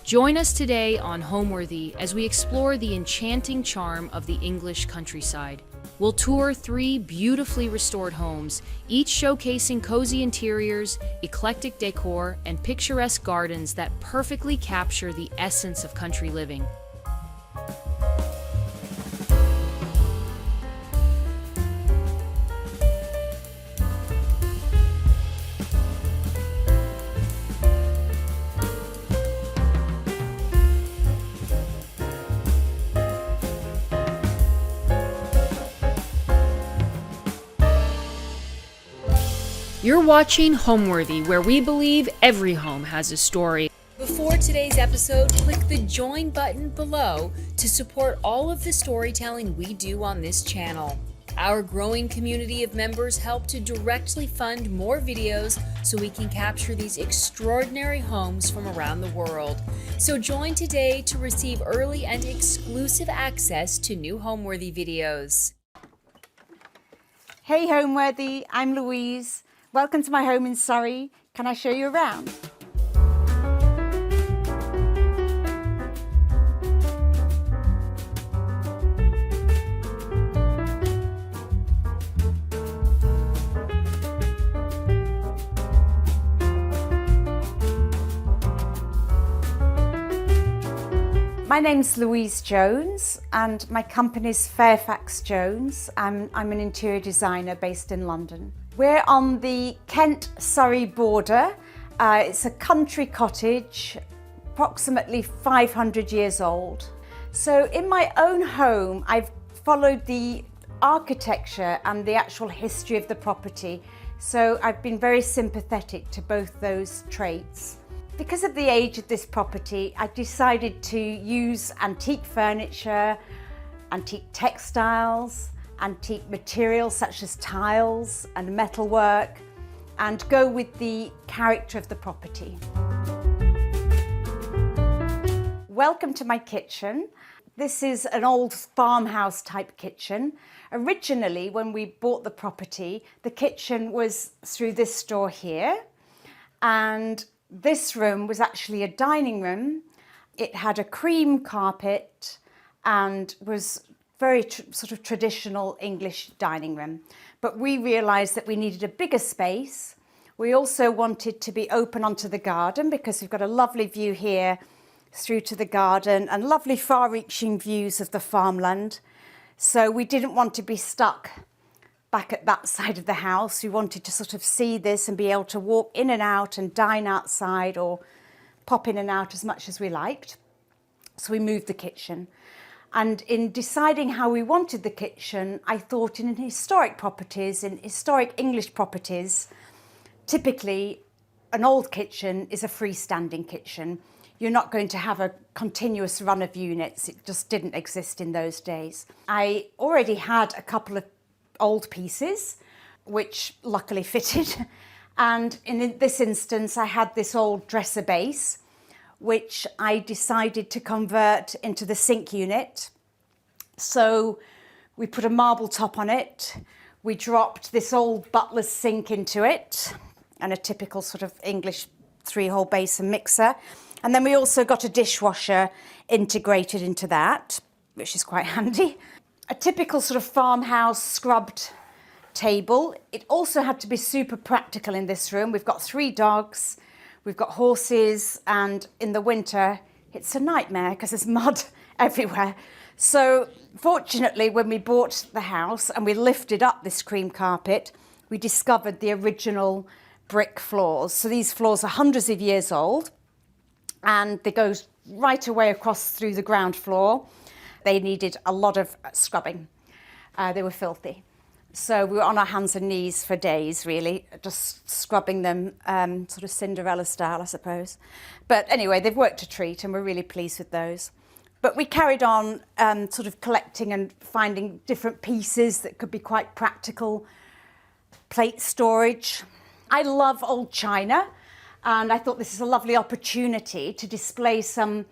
Join us today on Homeworthy as we explore the enchanting charm of the English countryside. We'll tour 3 beautifully restored homes, each showcasing cozy interiors, eclectic decor, and picturesque gardens that perfectly capture the essence of country living. You're watching Homeworthy, where we believe every home has a story. Before today's episode, click the join button below to support all of the storytelling we do on this channel. Our growing community of members help to directly fund more videos so we can capture these extraordinary homes from around the world. So join today to receive early and exclusive access to new Homeworthy videos. Hey Homeworthy, I'm Louise. Welcome to my home in Surrey. Can I show you around? My name's Louise Jones and my company's Fairfax Jones. I'm an interior designer based in London. We're on the Kent-Surrey border. It's a country cottage, approximately 500 years old. So in my own home, I've followed the architecture and the actual history of the property. So I've been very sympathetic to both those traits. Because of the age of this property, I decided to use antique furniture, antique textiles, antique materials such as tiles and metalwork, and go with the character of the property. Welcome to my kitchen. This is an old farmhouse type kitchen. Originally, when we bought the property, the kitchen was through this door here, and this room was actually a dining room. It had a cream carpet and was very sort of traditional English dining room. But we realised that we needed a bigger space. We also wanted to be open onto the garden because we've got a lovely view here through to the garden and lovely far-reaching views of the farmland. So we didn't want to be stuck back at that side of the house. We wanted to sort of see this and be able to walk in and out and dine outside or pop in and out as much as we liked. So we moved the kitchen. And in deciding how we wanted the kitchen, I thought in historic properties, in historic English properties, typically an old kitchen is a freestanding kitchen. You're not going to have a continuous run of units. It just didn't exist in those days. I already had a couple of old pieces, which luckily fitted. And in this instance, I had this old dresser base, which I decided to convert into the sink unit. So we put a marble top on it. We dropped this old butler's sink into it and a typical sort of English 3-hole basin mixer. And then we also got a dishwasher integrated into that, which is quite handy. A typical sort of farmhouse scrubbed table. It also had to be super practical in this room. We've got 3 dogs. We've got horses, and in the winter, it's a nightmare because there's mud everywhere. So fortunately, when we bought the house and we lifted up this cream carpet, we discovered the original brick floors. So these floors are hundreds of years old, and they go right away across through the ground floor. They needed a lot of scrubbing. They were filthy. So we were on our hands and knees for days, really, just scrubbing them, sort of Cinderella style, I suppose. But anyway, they've worked a treat and we're really pleased with those. But we carried on sort of collecting and finding different pieces that could be quite practical. Plate storage. I love old china, and I thought this is a lovely opportunity to display some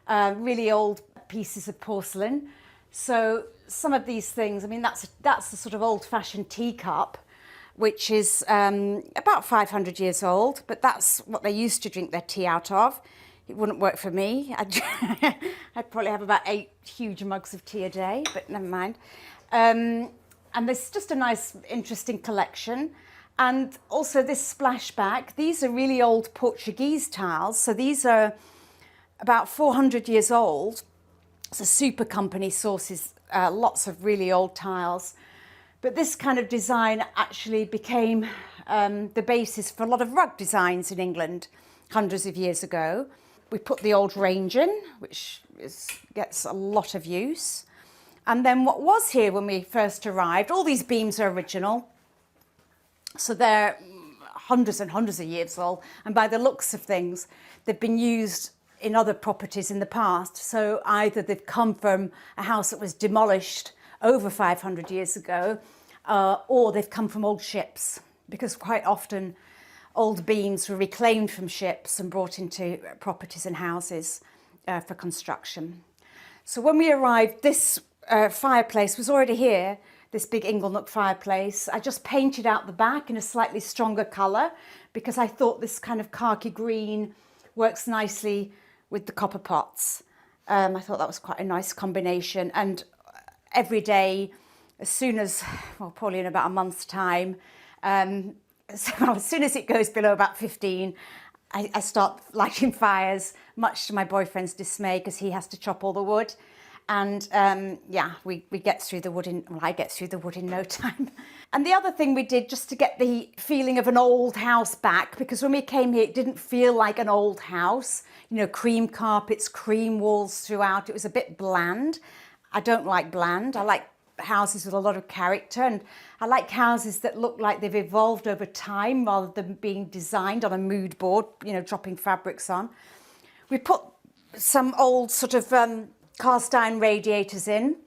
really old pieces of porcelain. So some of these things, I mean, that's the sort of old-fashioned teacup, which is about 500 years old, but that's what they used to drink their tea out of. it wouldn't work for me. I'd probably have about 8 huge mugs of tea a day, but never mind. And there's just a nice, interesting collection. And also this splashback, these are really old Portuguese tiles. So these are about 400 years old. It's a super company sources lots of really old tiles. But this kind of design actually became the basis for a lot of rug designs in England hundreds of years ago. We put the old range in, which gets a lot of use. And then what was here when we first arrived, all these beams are original. So they're hundreds and hundreds of years old. And by the looks of things, they've been used in other properties in the past. So either they've come from a house that was demolished over 500 years ago, or they've come from old ships, because quite often old beams were reclaimed from ships and brought into properties and houses for construction. So when we arrived, this fireplace was already here, this big Inglenook fireplace. I just painted out the back in a slightly stronger colour because I thought this kind of khaki green works nicely with the copper pots. I thought that was quite a nice combination. And every day, as soon as, well, probably in about a month's time, so as soon as it goes below about 15, I start lighting fires, much to my boyfriend's dismay, because he has to chop all the wood. And yeah, we get through the wood I get through the wood in no time. And the other thing we did, just to get the feeling of an old house back, because when we came here, it didn't feel like an old house. You know, cream carpets, cream walls throughout. It was a bit bland. I don't like bland. I like houses with a lot of character, and I like houses that look like they've evolved over time rather than being designed on a mood board, you know, dropping fabrics on. We put some old sort of cast iron radiators in.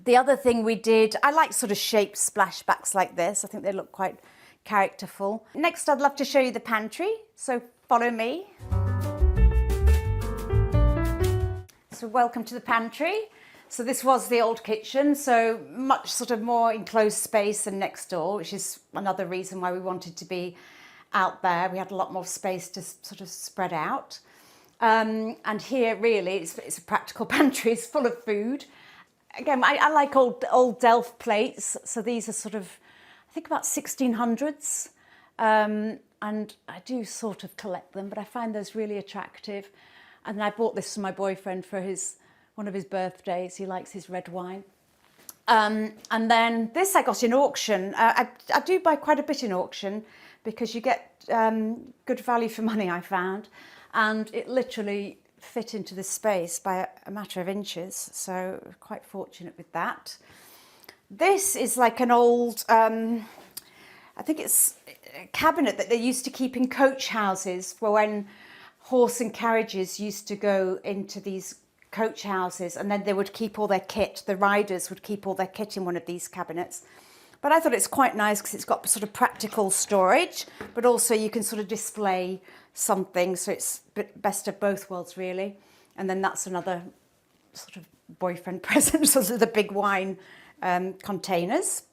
The other thing we did, I like sort of shaped splashbacks like this. I think they look quite characterful. Next, I'd love to show you the pantry, so follow me. So welcome to the pantry. So this was the old kitchen, so much sort of more enclosed space than next door, which is another reason why we wanted to be out there. We had a lot more space to sort of spread out. And here really, it's a practical pantry. It's full of food. Again, I like old Delft plates. So these are sort of, I think about 1600s. And I do sort of collect them, but I find those really attractive. And then I bought this for my boyfriend for one of his birthdays. He likes his red wine. And then this I got in auction. I do buy quite a bit in auction because you get good value for money, I found. And it literally fit into this space by a matter of inches. So quite fortunate with that. This is like an old, I think it's a cabinet that they used to keep in coach houses for when horse and carriages used to go into these coach houses, and then they would keep all their kit. The riders would keep all their kit in one of these cabinets. But I thought it's quite nice because it's got sort of practical storage, but also you can sort of display something. So it's best of both worlds, really. And then that's another sort of boyfriend present, sort of the big wine containers.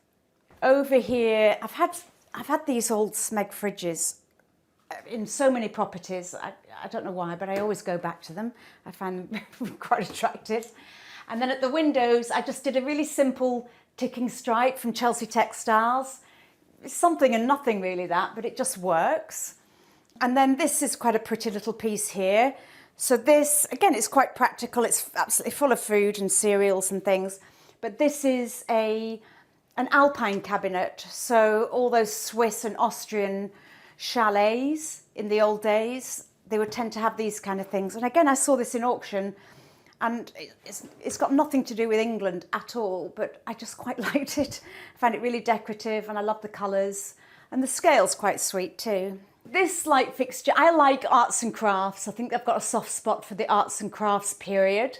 Over here, I've had these old Smeg fridges in so many properties. I don't know why, but I always go back to them. I find them quite attractive. And then at the windows, I just did a really simple ticking stripe from Chelsea Textiles. It's something and nothing really, that, but it just works. And then this is quite a pretty little piece here. So this, again, it's quite practical. It's absolutely full of food and cereals and things. But this is an alpine cabinet. So all those Swiss and Austrian chalets in the old days, they would tend to have these kind of things. And again, I saw this in auction, and it's got nothing to do with England at all, but I just quite liked it. I found it really decorative, and I love the colours, and the scale's quite sweet too. This light fixture, I like arts and crafts. I think I've got a soft spot for the arts and crafts period.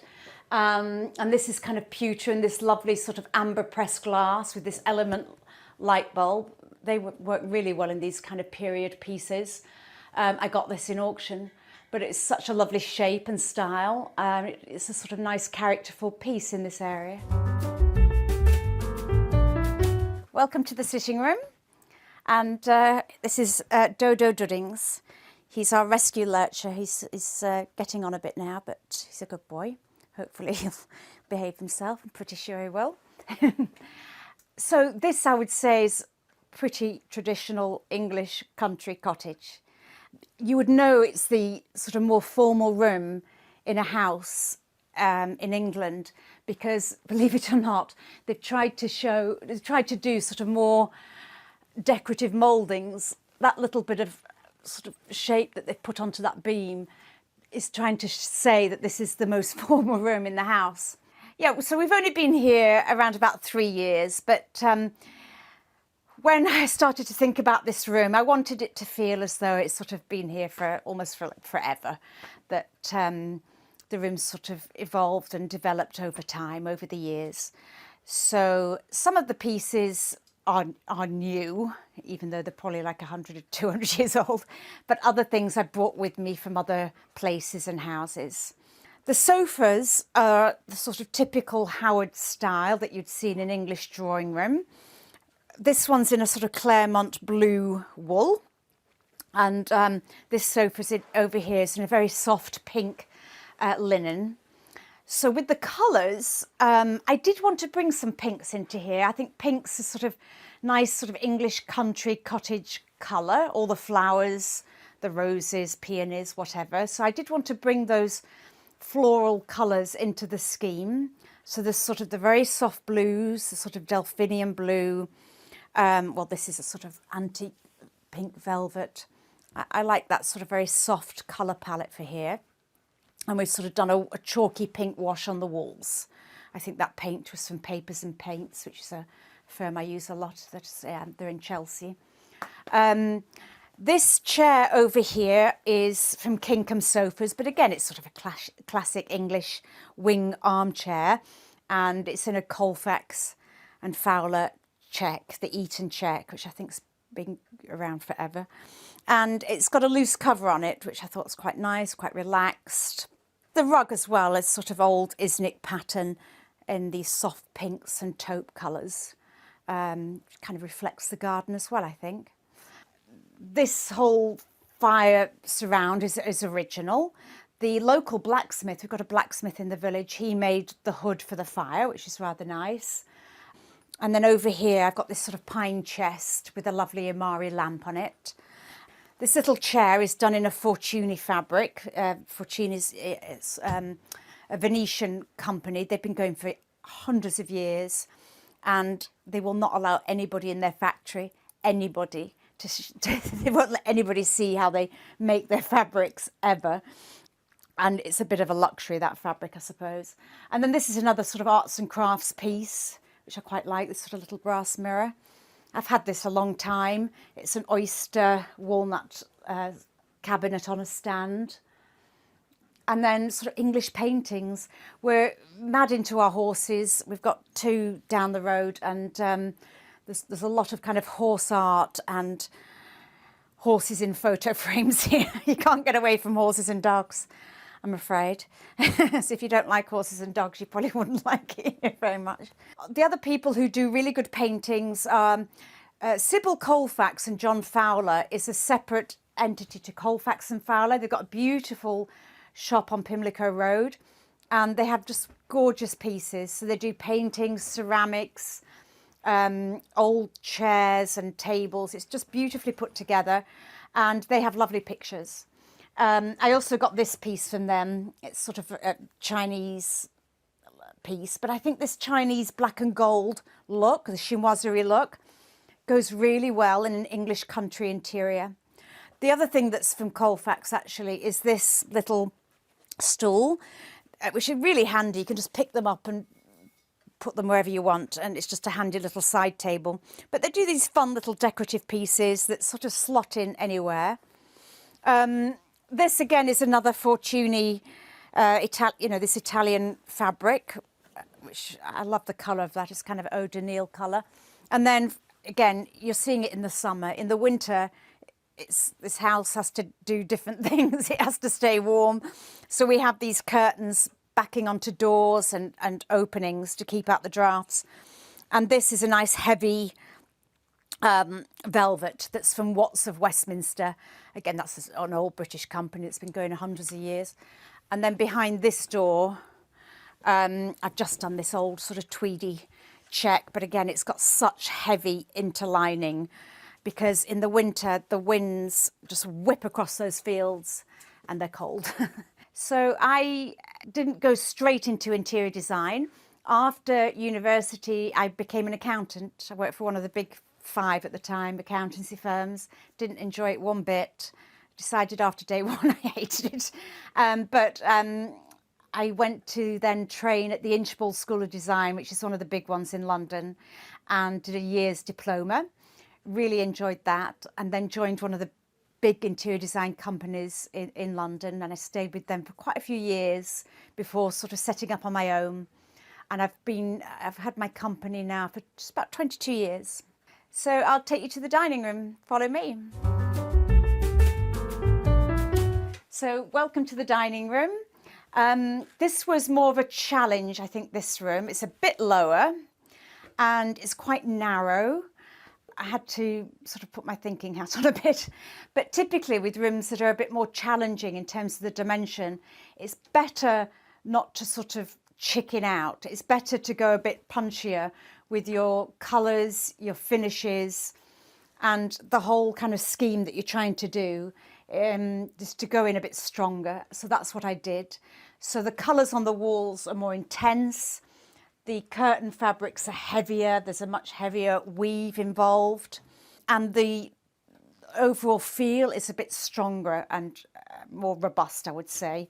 And this is kind of pewter and this lovely sort of amber pressed glass with this element light bulb. They work really well in these kind of period pieces. I got this in auction, but it's such a lovely shape and style. It's a sort of nice characterful piece in this area. Welcome to the sitting room. And this is Dodo Duddings. He's our rescue lurcher. He's getting on a bit now, but he's a good boy. Hopefully he'll behave himself. I'm pretty sure he will. So this, I would say, is pretty traditional English country cottage. You would know it's the sort of more formal room in a house in England because, believe it or not, they've tried to do sort of more decorative mouldings. That little bit of sort of shape that they've put onto that beam is trying to say that this is the most formal room in the house. Yeah, so we've only been here around about 3 years, but when I started to think about this room, I wanted it to feel as though it's sort of been here for almost forever, that the room's sort of evolved and developed over time, over the years. So some of the pieces are new, even though they're probably like 100 or 200 years old, but other things I brought with me from other places and houses. The sofas are the sort of typical Howard style that you'd see in an English drawing room. This one's in a sort of Claremont blue wool, and this sofa's over here is in a very soft pink linen. So with the colours, I did want to bring some pinks into here. I think pink's a sort of nice sort of English country cottage colour, all the flowers, the roses, peonies, whatever. So I did want to bring those floral colours into the scheme. So there's sort of the very soft blues, the sort of delphinium blue. Well, this is a sort of antique pink velvet. I like that sort of very soft colour palette for here. And we've sort of done a chalky pink wash on the walls. I think that paint was from Papers and Paints, which is a firm I use a lot. They're in Chelsea. This chair over here is from Kinkham Sofas, but again, it's sort of a classic English wing armchair, and it's in a Colfax and Fowler check, the Eton check, which I think's been around forever. And it's got a loose cover on it, which I thought was quite nice, quite relaxed. The rug as well is sort of old Isnick pattern in these soft pinks and taupe colours. Kind of reflects the garden as well, I think. This whole fire surround is original. The local blacksmith, we've got a blacksmith in the village, he made the hood for the fire, which is rather nice. And then over here, I've got this sort of pine chest with a lovely Amari lamp on it. This little chair is done in a Fortuny fabric. Fortuny is a Venetian company. They've been going for hundreds of years, and they will not allow anybody in their factory, they won't let anybody see how they make their fabrics ever. And it's a bit of a luxury, that fabric, I suppose. And then this is another sort of arts and crafts piece, which I quite like, this sort of little brass mirror. I've had this a long time. It's an oyster walnut cabinet on a stand. And then sort of English paintings. We're mad into our horses. We've got 2 down the road, and there's a lot of kind of horse art and horses in photo frames here. You can't get away from horses and dogs, I'm afraid. So if you don't like horses and dogs, you probably wouldn't like it here very much. The other people who do really good paintings are Sybil Colfax and John Fowler is a separate entity to Colfax and Fowler. They've got a beautiful shop on Pimlico Road, and they have just gorgeous pieces. So they do paintings, ceramics, old chairs and tables. It's just beautifully put together, and they have lovely pictures. I also got this piece from them. It's sort of a Chinese piece, but I think this Chinese black and gold look, the chinoiserie look, goes really well in an English country interior. The other thing that's from Colfax actually is this little stool, which is really handy. You can just pick them up and put them wherever you want, and it's just a handy little side table. But they do these fun little decorative pieces that sort of slot in anywhere. This again is another Fortuny, this Italian fabric, which I love the colour of that. It's kind of eau de Nil colour. And then again, you're seeing it in the summer. In the winter, this house has to do different things. It has to stay warm. So we have these curtains backing onto doors and openings to keep out the drafts. And this is a nice heavy velvet that's from Watts of Westminster. Again, that's an old British company that's been going hundreds of years. And then behind this door, I've just done this old sort of tweedy check, but again, it's got such heavy interlining because in the winter, the winds just whip across those fields and they're cold. So I didn't go straight into interior design. After university, I became an accountant. I worked for one of the big 5 at the time, accountancy firms. Didn't enjoy it one bit. Decided after day 1 I hated it. But I went to then train at the Inchbald School of Design, which is one of the big ones in London, and did a year's diploma. Really enjoyed that, and then joined one of the big interior design companies in London, and I stayed with them for quite a few years before sort of setting up on my own. And I've had my company now for just about 22 years. So I'll take you to the dining room. Follow me. So welcome to the dining room. This was more of a challenge, I think, this room. It's a bit lower and it's quite narrow. I had to sort of put my thinking hat on a bit. But typically with rooms that are a bit more challenging in terms of the dimension, it's better not to sort of chicken out. It's better to go a bit punchier with your colours, your finishes, and the whole kind of scheme that you're trying to do, just to go in a bit stronger. So that's what I did. So the colours on the walls are more intense. The curtain fabrics are heavier. There's a much heavier weave involved. And the overall feel is a bit stronger and more robust, I would say.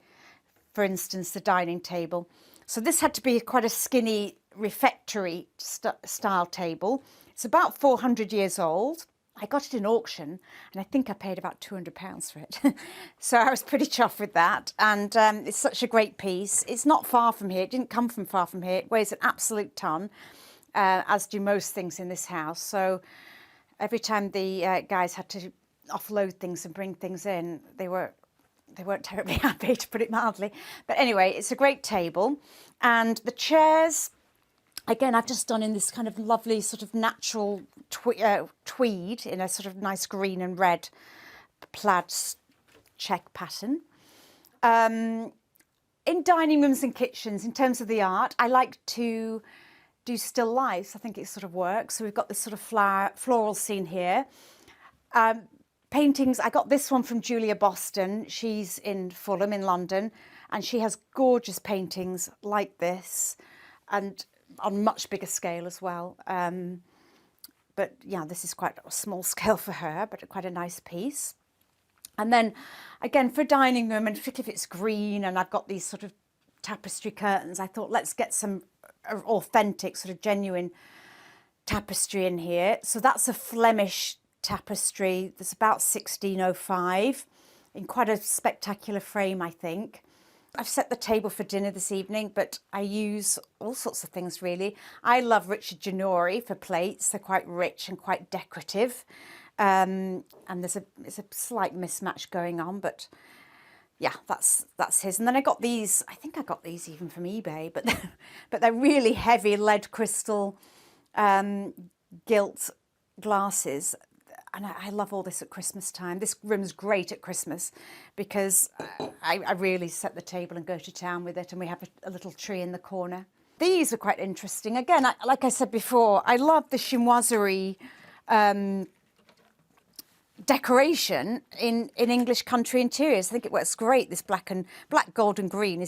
For instance, the dining table. So this had to be quite a skinny refectory style table. It's about 400 years old. I got it in auction and I think I paid about £200 for it. So I was pretty chuffed with that. And it's such a great piece. It's not far from here. It didn't come from far from here. It weighs an absolute ton, as do most things in this house. So every time the guys had to offload things and bring things in, they weren't terribly happy, to put it mildly. But anyway, it's a great table. And the chairs, again, I've just done in this kind of lovely sort of natural tweed in a sort of nice green and red plaid check pattern. In dining rooms and kitchens, in terms of the art, I like to do still lifes. I think it sort of works. So we've got this sort of floral scene here. Paintings, I got this one from Julia Boston. She's in Fulham in London, and she has gorgeous paintings like this and on much bigger scale as well. But yeah, this is quite a small scale for her, but quite a nice piece. And then again, for dining room, and particularly if it's green and I've got these sort of tapestry curtains, I thought let's get some authentic, sort of genuine tapestry in here. So that's a Flemish tapestry that's about 1605 in quite a spectacular frame, I think. I've set the table for dinner this evening, but I use all sorts of things really. I love Richard Ginori for plates. They're quite rich and quite decorative. And there's a slight mismatch going on, but yeah, that's his. And then I got these, I think I got these even from eBay, but they're really heavy lead crystal gilt glasses. And I love all this at Christmas time. This room's great at Christmas because I really set the table and go to town with it, and we have a little tree in the corner. These are quite interesting. Again, like I said before, I love the chinoiserie decoration in English country interiors. I think it works great. This black, gold and green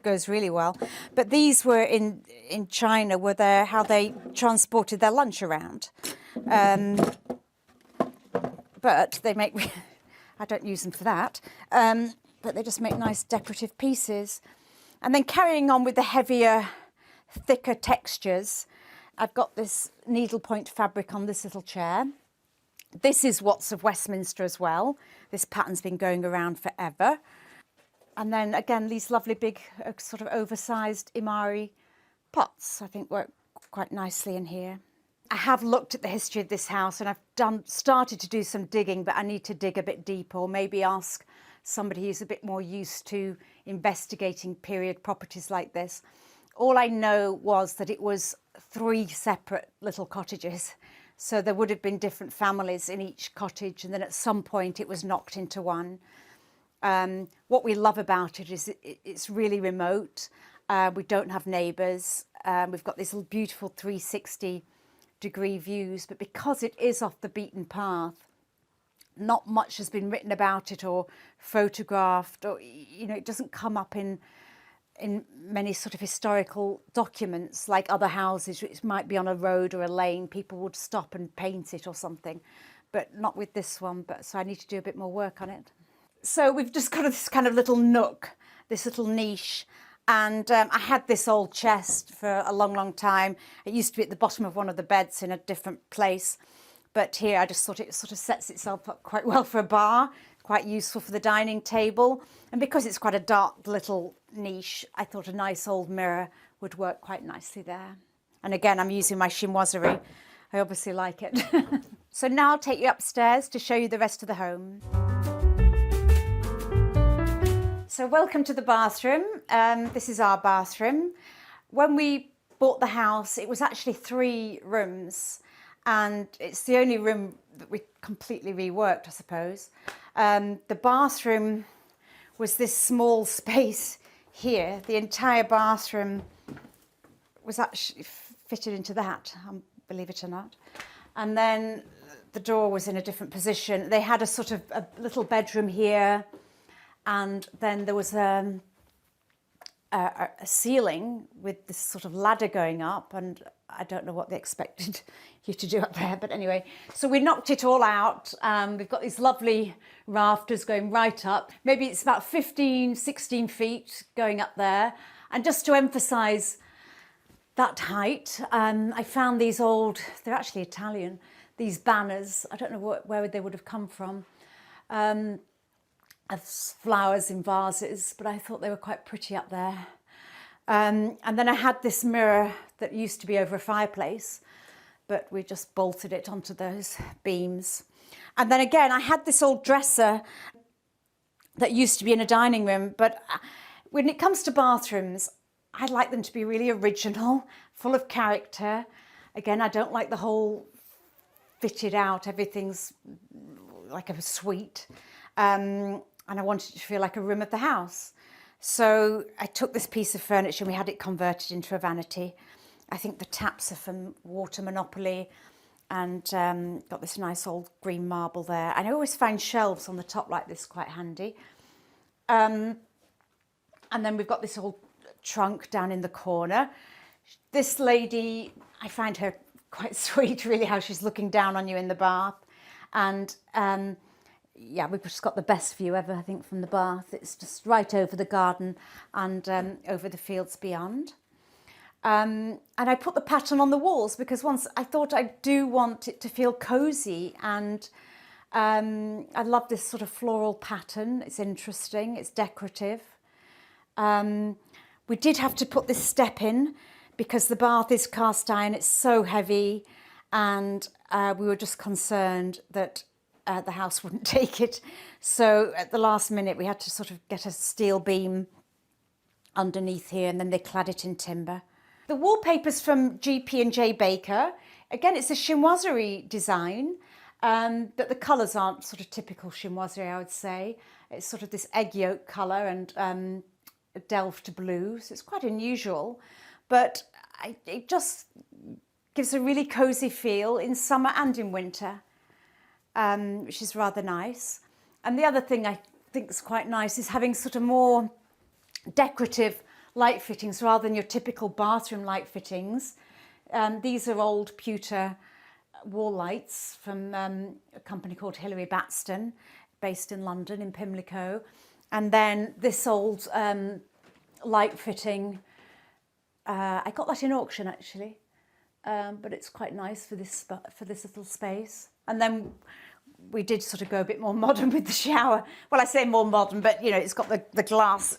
goes really well. But these were in China, how they transported their lunch around. But they make, I don't use them for that, but they just make nice decorative pieces. And then carrying on with the heavier, thicker textures, I've got this needlepoint fabric on this little chair. This is Watts of Westminster as well. This pattern's been going around forever. And then again, these lovely big sort of oversized Imari pots, I think work quite nicely in here. I have looked at the history of this house and I've started to do some digging, but I need to dig a bit deeper, or maybe ask somebody who's a bit more used to investigating period properties like this. All I know was that it was 3 separate little cottages. So there would have been different families in each cottage, and then at some point it was knocked into one. What we love about it is it's really remote. We don't have neighbours. We've got these beautiful 360-degree views, but because it is off the beaten path, not much has been written about it or photographed, or it doesn't come up in many sort of historical documents like other houses, which might be on a road or a lane. People would stop and paint it or something, but not with this one. So I need to do a bit more work on it. So we've just got this kind of little nook, this little niche. And I had this old chest for a long, long time. It used to be at the bottom of one of the beds in a different place. But here I just thought it sort of sets itself up quite well for a bar, quite useful for the dining table. And because it's quite a dark little niche, I thought a nice old mirror would work quite nicely there. And again, I'm using my chinoiserie. I obviously like it. So now I'll take you upstairs to show you the rest of the home. So welcome to the bathroom. This is our bathroom. When we bought the house, it was actually 3 rooms, and it's the only room that we completely reworked, I suppose. The bathroom was this small space here. The entire bathroom was actually fitted into that, believe it or not. And then the door was in a different position. They had a sort of a little bedroom here, and then there was a ceiling with this sort of ladder going up, and I don't know what they expected you to do up there, but anyway. So we knocked it all out. We've got these lovely rafters going right up. Maybe it's about 15, 16 feet going up there. And just to emphasise that height, I found these old, they're actually Italian, these banners. I don't know where they would have come from. As flowers in vases, but I thought they were quite pretty up there. And then I had this mirror that used to be over a fireplace, but we just bolted it onto those beams. And then again, I had this old dresser that used to be in a dining room, but when it comes to bathrooms, I like them to be really original, full of character. Again, I don't like the whole fitted out, everything's like a suite. And I wanted it to feel like a room of the house. So I took this piece of furniture and we had it converted into a vanity. I think the taps are from Water Monopoly, and got this nice old green marble there. And I always find shelves on the top like this quite handy. And then we've got this old trunk down in the corner. This lady, I find her quite sweet, really, how she's looking down on you in the bath. And yeah, we've just got the best view ever, I think, from the bath. It's just right over the garden and over the fields beyond. And I put the pattern on the walls because once I thought I do want it to feel cosy, and I love this sort of floral pattern. It's interesting, it's decorative. We did have to put this step in because the bath is cast iron, it's so heavy, and we were just concerned that the house wouldn't take it. So at the last minute, we had to sort of get a steel beam underneath here, and then they clad it in timber. The wallpaper's from G.P.&J Baker. Again, it's a chinoiserie design, but the colours aren't sort of typical chinoiserie, I would say. It's sort of this egg yolk colour and delft blue, so it's quite unusual, but it just gives a really cosy feel in summer and in winter. Which is rather nice. And the other thing I think is quite nice is having sort of more decorative light fittings rather than your typical bathroom light fittings. These are old pewter wall lights from a company called Hilary Batstone, based in London, in Pimlico. And then this old light fitting, I got that in auction actually, but it's quite nice for this little space. And then we did sort of go a bit more modern with the shower. Well, I say more modern, but it's got the glass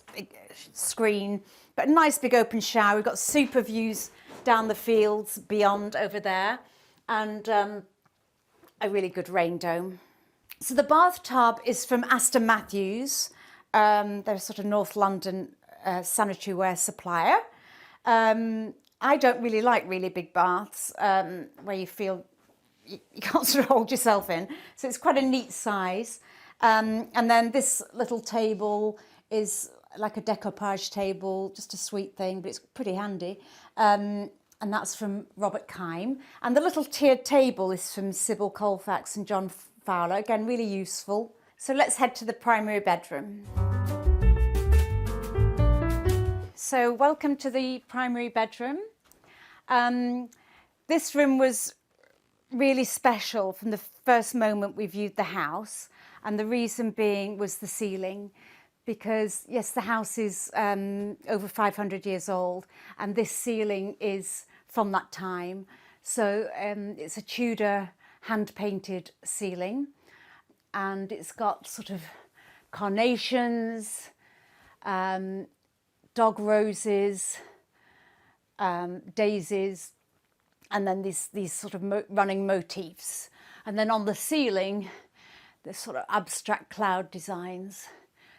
screen, but a nice big open shower. We've got super views down the fields beyond over there, and a really good rain dome. So the bathtub is from Aston Matthews. They're a sort of North London sanitary ware supplier. I don't really like really big baths where you feel you can't sort of hold yourself in. So it's quite a neat size. And then this little table is like a decoupage table, just a sweet thing, but it's pretty handy. And that's from Robert Kime. And the little tiered table is from Sybil Colfax and John Fowler. Again, really useful. So let's head to the primary bedroom. So welcome to the primary bedroom. This room was really special from the first moment we viewed the house. And the reason being was the ceiling. Because yes, the house is over 500 years old, and this ceiling is from that time. So it's a Tudor hand-painted ceiling, and it's got sort of carnations, dog roses, daisies, and then these sort of running motifs. And then on the ceiling, there's sort of abstract cloud designs.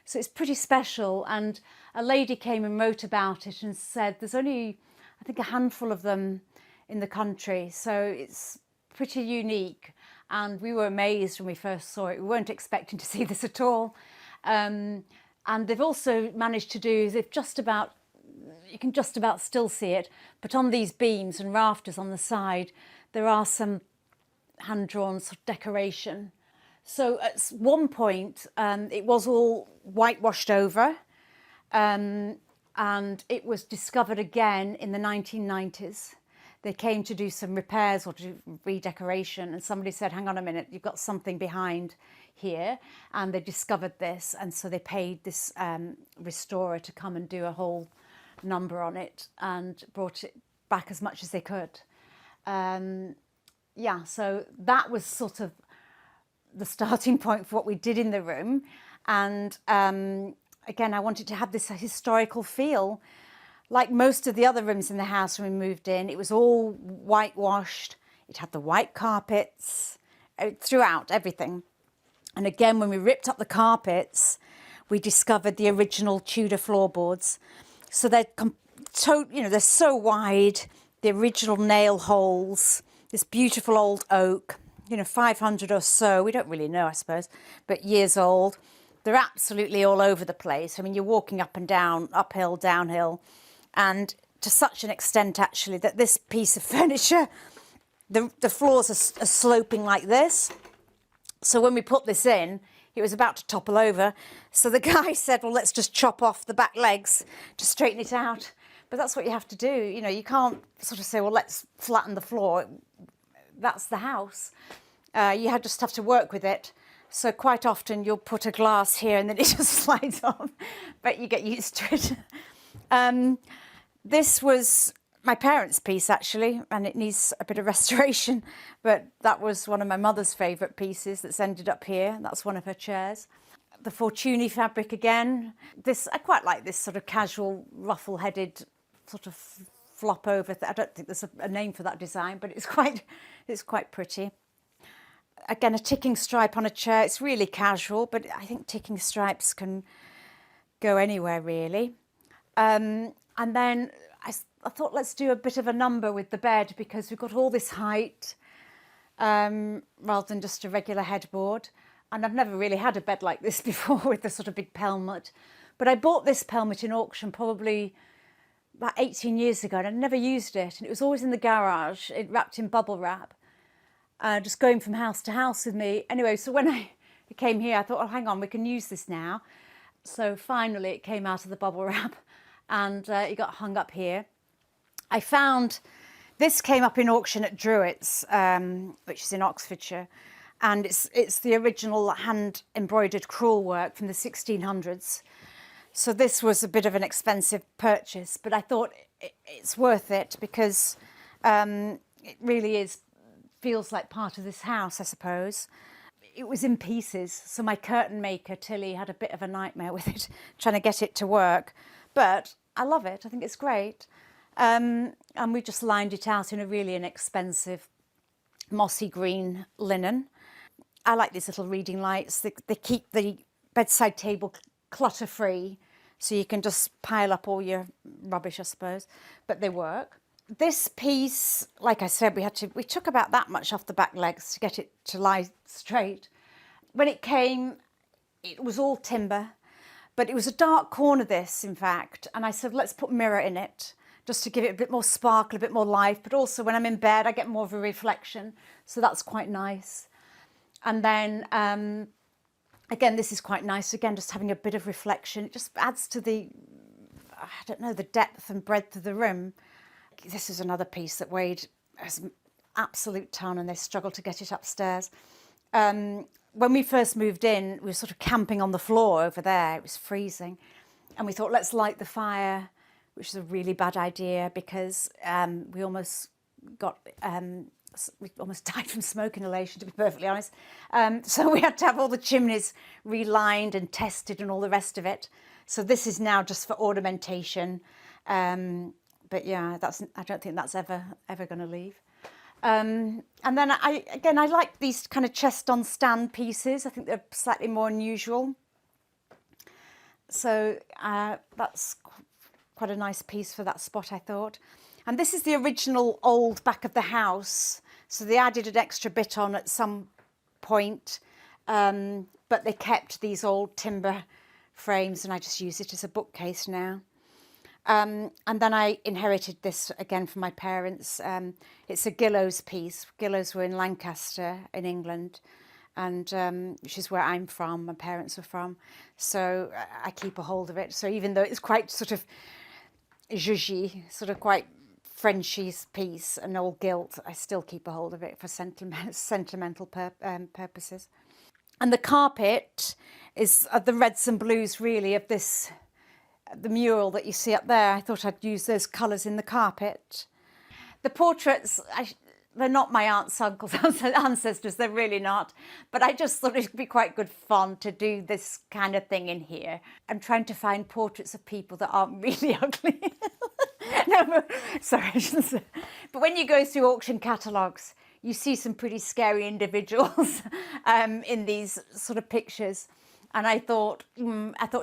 So it's pretty special, and a lady came and wrote about it and said there's only, I think, a handful of them in the country, so it's pretty unique. And we were amazed when we first saw it. We weren't expecting to see this at all. And they've also managed to do, you can just about still see it, but on these beams and rafters on the side, there are some hand-drawn sort of decoration. So at one point, it was all whitewashed over, and it was discovered again in the 1990s. They came to do some repairs or to do redecoration, and somebody said, hang on a minute, you've got something behind here. And they discovered this, and so they paid this restorer to come and do a whole number on it and brought it back as much as they could. Yeah, so that was sort of the starting point for what we did in the room. And again, I wanted to have this historical feel. Like most of the other rooms in the house when we moved in, it was all whitewashed. It had the white carpets throughout, everything. And again, when we ripped up the carpets, we discovered the original Tudor floorboards. So they're they're so wide, the original nail holes, this beautiful old oak, 500 or so, we don't really know, I suppose, but years old. They're absolutely all over the place. I mean, you're walking up and down, uphill, downhill, and to such an extent, actually, that this piece of furniture, the floors are sloping like this. So when we put this in, it was about to topple over. So the guy said, well, let's just chop off the back legs to straighten it out. But that's what you have to do. You can't sort of say, well, let's flatten the floor. That's the house. You just have to work with it. So quite often you'll put a glass here and then it just slides off, but you get used to it. This was my parents' piece, actually, and it needs a bit of restoration, but that was one of my mother's favourite pieces that's ended up here. That's one of her chairs. The Fortuny fabric again. I quite like this sort of casual, ruffle-headed sort of flop over. I don't think there's a name for that design, but it's quite pretty. Again, a ticking stripe on a chair. It's really casual, but I think ticking stripes can go anywhere, really. And then I thought, let's do a bit of a number with the bed, because we've got all this height rather than just a regular headboard. And I've never really had a bed like this before with the sort of big pelmet. But I bought this pelmet in auction probably about 18 years ago, and I'd never used it. And it was always in the garage, wrapped in bubble wrap, just going from house to house with me. Anyway, so when I came here, I thought, oh, hang on, we can use this now. So finally it came out of the bubble wrap, and it got hung up here. I found this came up in auction at Druitt's, which is in Oxfordshire, and it's the original hand embroidered crewel work from the 1600s. So this was a bit of an expensive purchase, but I thought it's worth it because it really feels like part of this house, I suppose. It was in pieces, so my curtain maker, Tilly, had a bit of a nightmare with it, trying to get it to work. But I love it, I think it's great. And we just lined it out in a really inexpensive mossy green linen. I like these little reading lights. They keep the bedside table clutter-free, so you can just pile up all your rubbish, I suppose, but they work. This piece, like I said, we took about that much off the back legs to get it to lie straight. When it came, it was all timber, but it was a dark corner, this, in fact, and I said, let's put mirror in it, just to give it a bit more sparkle, a bit more life, but also when I'm in bed, I get more of a reflection, so that's quite nice. And then, again, this is quite nice, again, just having a bit of reflection. It just adds to the, I don't know, the depth and breadth of the room. This is another piece that weighed an absolute ton, and they struggled to get it upstairs. When we first moved in, we were sort of camping on the floor over there. It was freezing. And we thought, let's light the fire, which is a really bad idea because we almost died from smoke inhalation, to be perfectly honest. So we had to have all the chimneys relined and tested and all the rest of it. So this is now just for ornamentation. But yeah, I don't think that's ever going to leave. And then I like these kind of chest on stand pieces. I think they're slightly more unusual. So that's quite a nice piece for that spot, I thought. And this is the original old back of the house. So they added an extra bit on at some point, but they kept these old timber frames, and I just use it as a bookcase now. And then I inherited this again from my parents. It's a Gillows piece. Gillows were in Lancaster in England, and which is where I'm from, my parents were from. So I keep a hold of it. So even though it's quite sort of zhuzhy, sort of quite Frenchy piece and all gilt, I still keep a hold of it for sentimental purposes. And the carpet is the reds and blues, really, of this, the mural that you see up there. I thought I'd use those colours in the carpet. The portraits, they're not my aunts, uncles, ancestors, they're really not. But I just thought it'd be quite good fun to do this kind of thing in here. I'm trying to find portraits of people that aren't really ugly. No, sorry, I shouldn't say. But when you go through auction catalogues, you see some pretty scary individuals in these sort of pictures. And I thought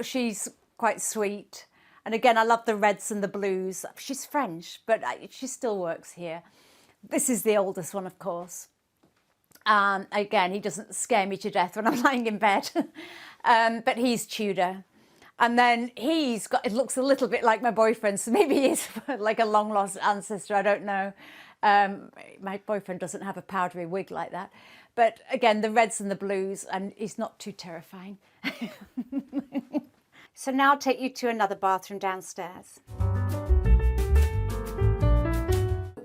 she's quite sweet. And again, I love the reds and the blues. She's French, but she still works here. This is the oldest one, of course. Again, he doesn't scare me to death when I'm lying in bed. But he's Tudor. And then it looks a little bit like my boyfriend, so maybe he's like a long lost ancestor, I don't know. My boyfriend doesn't have a powdery wig like that. But again, the reds and the blues, and he's not too terrifying. So now I'll take you to another bathroom downstairs.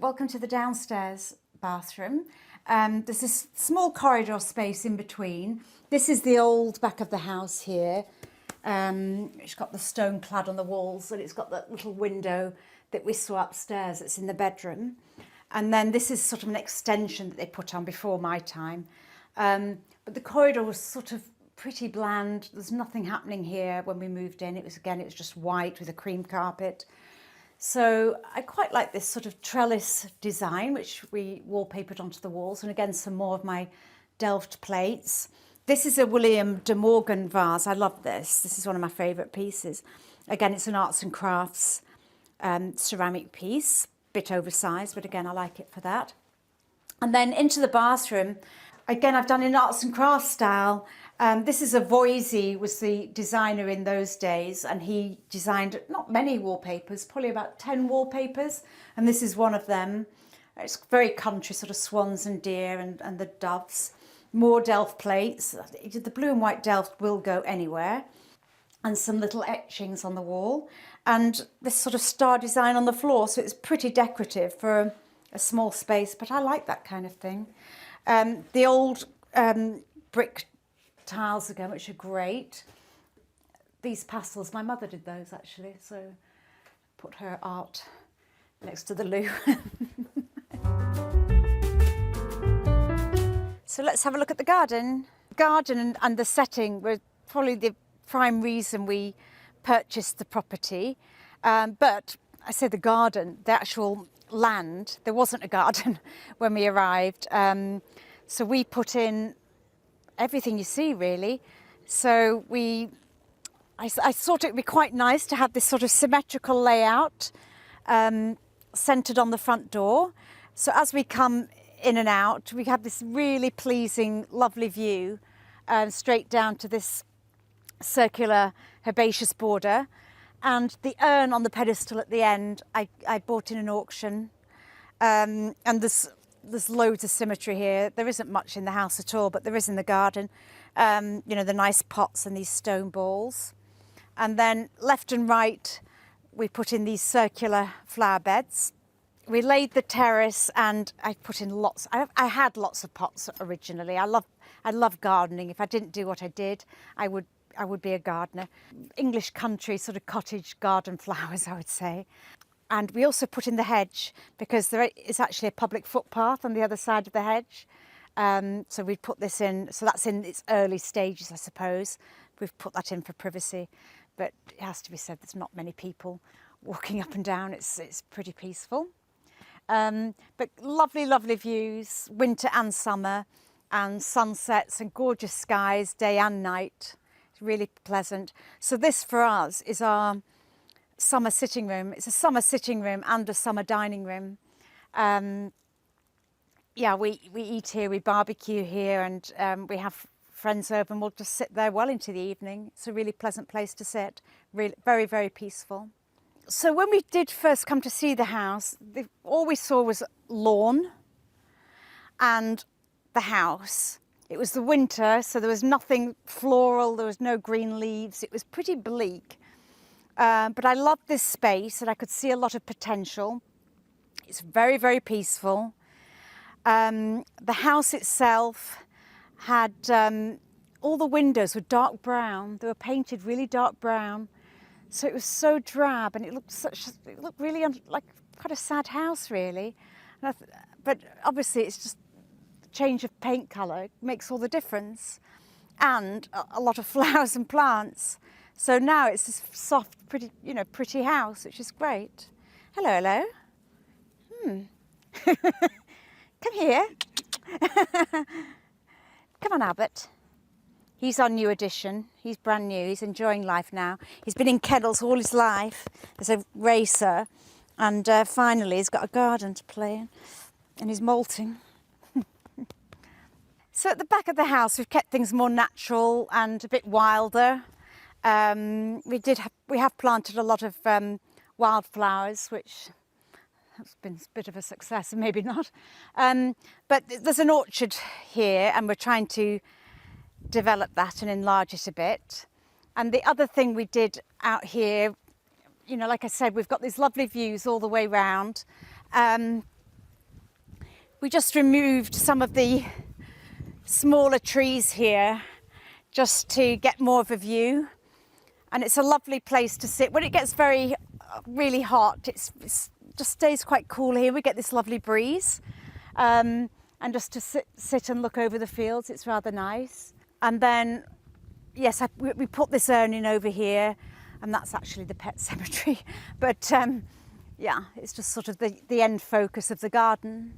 Welcome to the downstairs bathroom. There's this small corridor space in between. This is the old back of the house here. It's got the stone clad on the walls, and it's got that little window that we saw upstairs that's in the bedroom. And then this is sort of an extension that they put on before my time. But the corridor was sort of pretty bland. There's nothing happening here when we moved in. It was just white with a cream carpet. So I quite like this sort of trellis design, which we wallpapered onto the walls. And again, some more of my Delft plates. This is a William de Morgan vase. I love this. This is one of my favourite pieces. Again, it's an arts and crafts ceramic piece, bit oversized, but again, I like it for that. And then into the bathroom, again, I've done in arts and crafts style. This is a Voisey, was the designer in those days, and he designed not many wallpapers, probably about 10 wallpapers, and this is one of them. It's very country, sort of swans and deer and the doves. More Delft plates. The blue and white Delft will go anywhere. And some little etchings on the wall. And this sort of star design on the floor. So it's pretty decorative for a small space, but I like that kind of thing. The old brick tiles again, which are great. These pastels, my mother did those actually. So put her art next to the loo. So let's have a look at the garden. Garden and the setting were probably the prime reason we purchased the property. But I say the garden, the actual land, there wasn't a garden when we arrived. So we put in everything you see, really. So I thought it would be quite nice to have this sort of symmetrical layout. centred on the front door. So as we come in and out, we have this really pleasing, lovely view straight down to this circular herbaceous border. And the urn on the pedestal at the end, I bought in an auction. And there's loads of symmetry here. There isn't much in the house at all, but there is in the garden. You know, the nice pots and these stone balls. And then left and right, we put in these circular flower beds. We laid the terrace and I put in lots. I had lots of pots originally. I love gardening. If I didn't do what I did, I would be a gardener. English country sort of cottage garden flowers, I would say. And we also put in the hedge because there is actually a public footpath on the other side of the hedge. So we put this in, so that's in its early stages, I suppose. We've put that in for privacy, but it has to be said there's not many people walking up and down. It's pretty peaceful. But lovely, lovely views, winter and summer, and sunsets and gorgeous skies, day and night. It's really pleasant. So this for us is our summer sitting room. It's a summer sitting room and a summer dining room. Yeah, we eat here, we barbecue here, and we have friends over and we'll just sit there well into the evening. It's a really pleasant place to sit, really, very, very peaceful. So when we did first come to see the house, all we saw was lawn and the house. It was the winter, so there was nothing floral, there was no green leaves. It was pretty bleak. But I loved this space and I could see a lot of potential. It's very, very peaceful. The house itself had, all the windows were dark brown. They were painted really dark brown. So it was so drab and it looked really like quite a sad house really. But obviously it's just the change of paint colour makes all the difference. And a lot of flowers and plants. So now it's this soft, pretty house, which is great. Hello, hello. Come here. Come on, Albert. He's our new addition. He's brand new. He's enjoying life now. He's been in kennels all his life as a racer, and finally he's got a garden to play in, and he's molting. So at the back of the house, we've kept things more natural and a bit wilder. We have planted a lot of wildflowers, which has been a bit of a success, and maybe not. But there's an orchard here, and we're trying to develop that and enlarge it a bit. And the other thing we did out here, like I said, we've got these lovely views all the way round. We just removed some of the smaller trees here just to get more of a view. And it's a lovely place to sit. When it gets really hot, it just stays quite cool here. We get this lovely breeze. And just to sit and look over the fields, it's rather nice. And then, yes, we put this urn in over here, and that's actually the pet cemetery. But yeah, it's just sort of the end focus of the garden.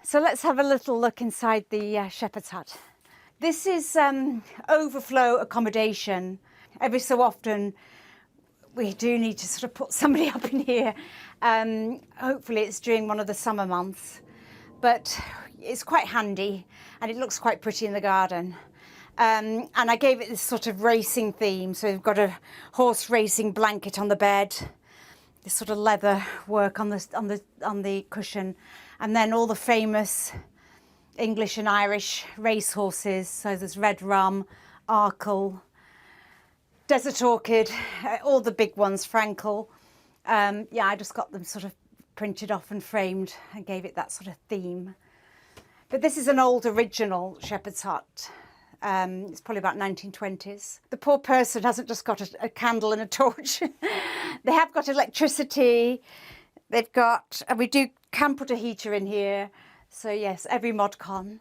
So let's have a little look inside the shepherd's hut. This is overflow accommodation. Every so often we do need to sort of put somebody up in here. Hopefully it's during one of the summer months, but it's quite handy and it looks quite pretty in the garden. And I gave it this sort of racing theme. So we've got a horse racing blanket on the bed, this sort of leather work on the cushion, and then all the famous English and Irish race horses. So there's Red Rum, Arkle, Desert Orchid, all the big ones, Frankel. Yeah, I just got them sort of printed off and framed and gave it that sort of theme. But this is an old original shepherd's hut. It's probably about 1920s. The poor person hasn't just got a candle and a torch. They have got electricity. They've got, and we can put a heater in here. So yes, every mod con.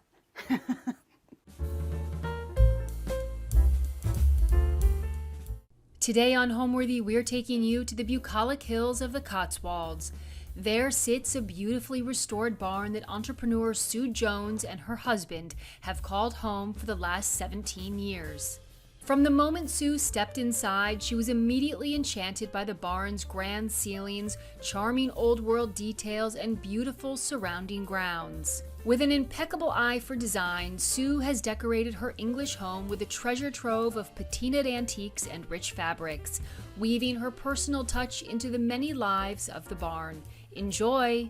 Today on Homeworthy, we're taking you to the bucolic hills of the Cotswolds. There sits a beautifully restored barn that entrepreneur Sue Jones and her husband have called home for the last 17 years. From the moment Sue stepped inside, she was immediately enchanted by the barn's grand ceilings, charming old-world details, and beautiful surrounding grounds. With an impeccable eye for design, Sue has decorated her English home with a treasure trove of patinaed antiques and rich fabrics, weaving her personal touch into the many lives of the barn. Enjoy!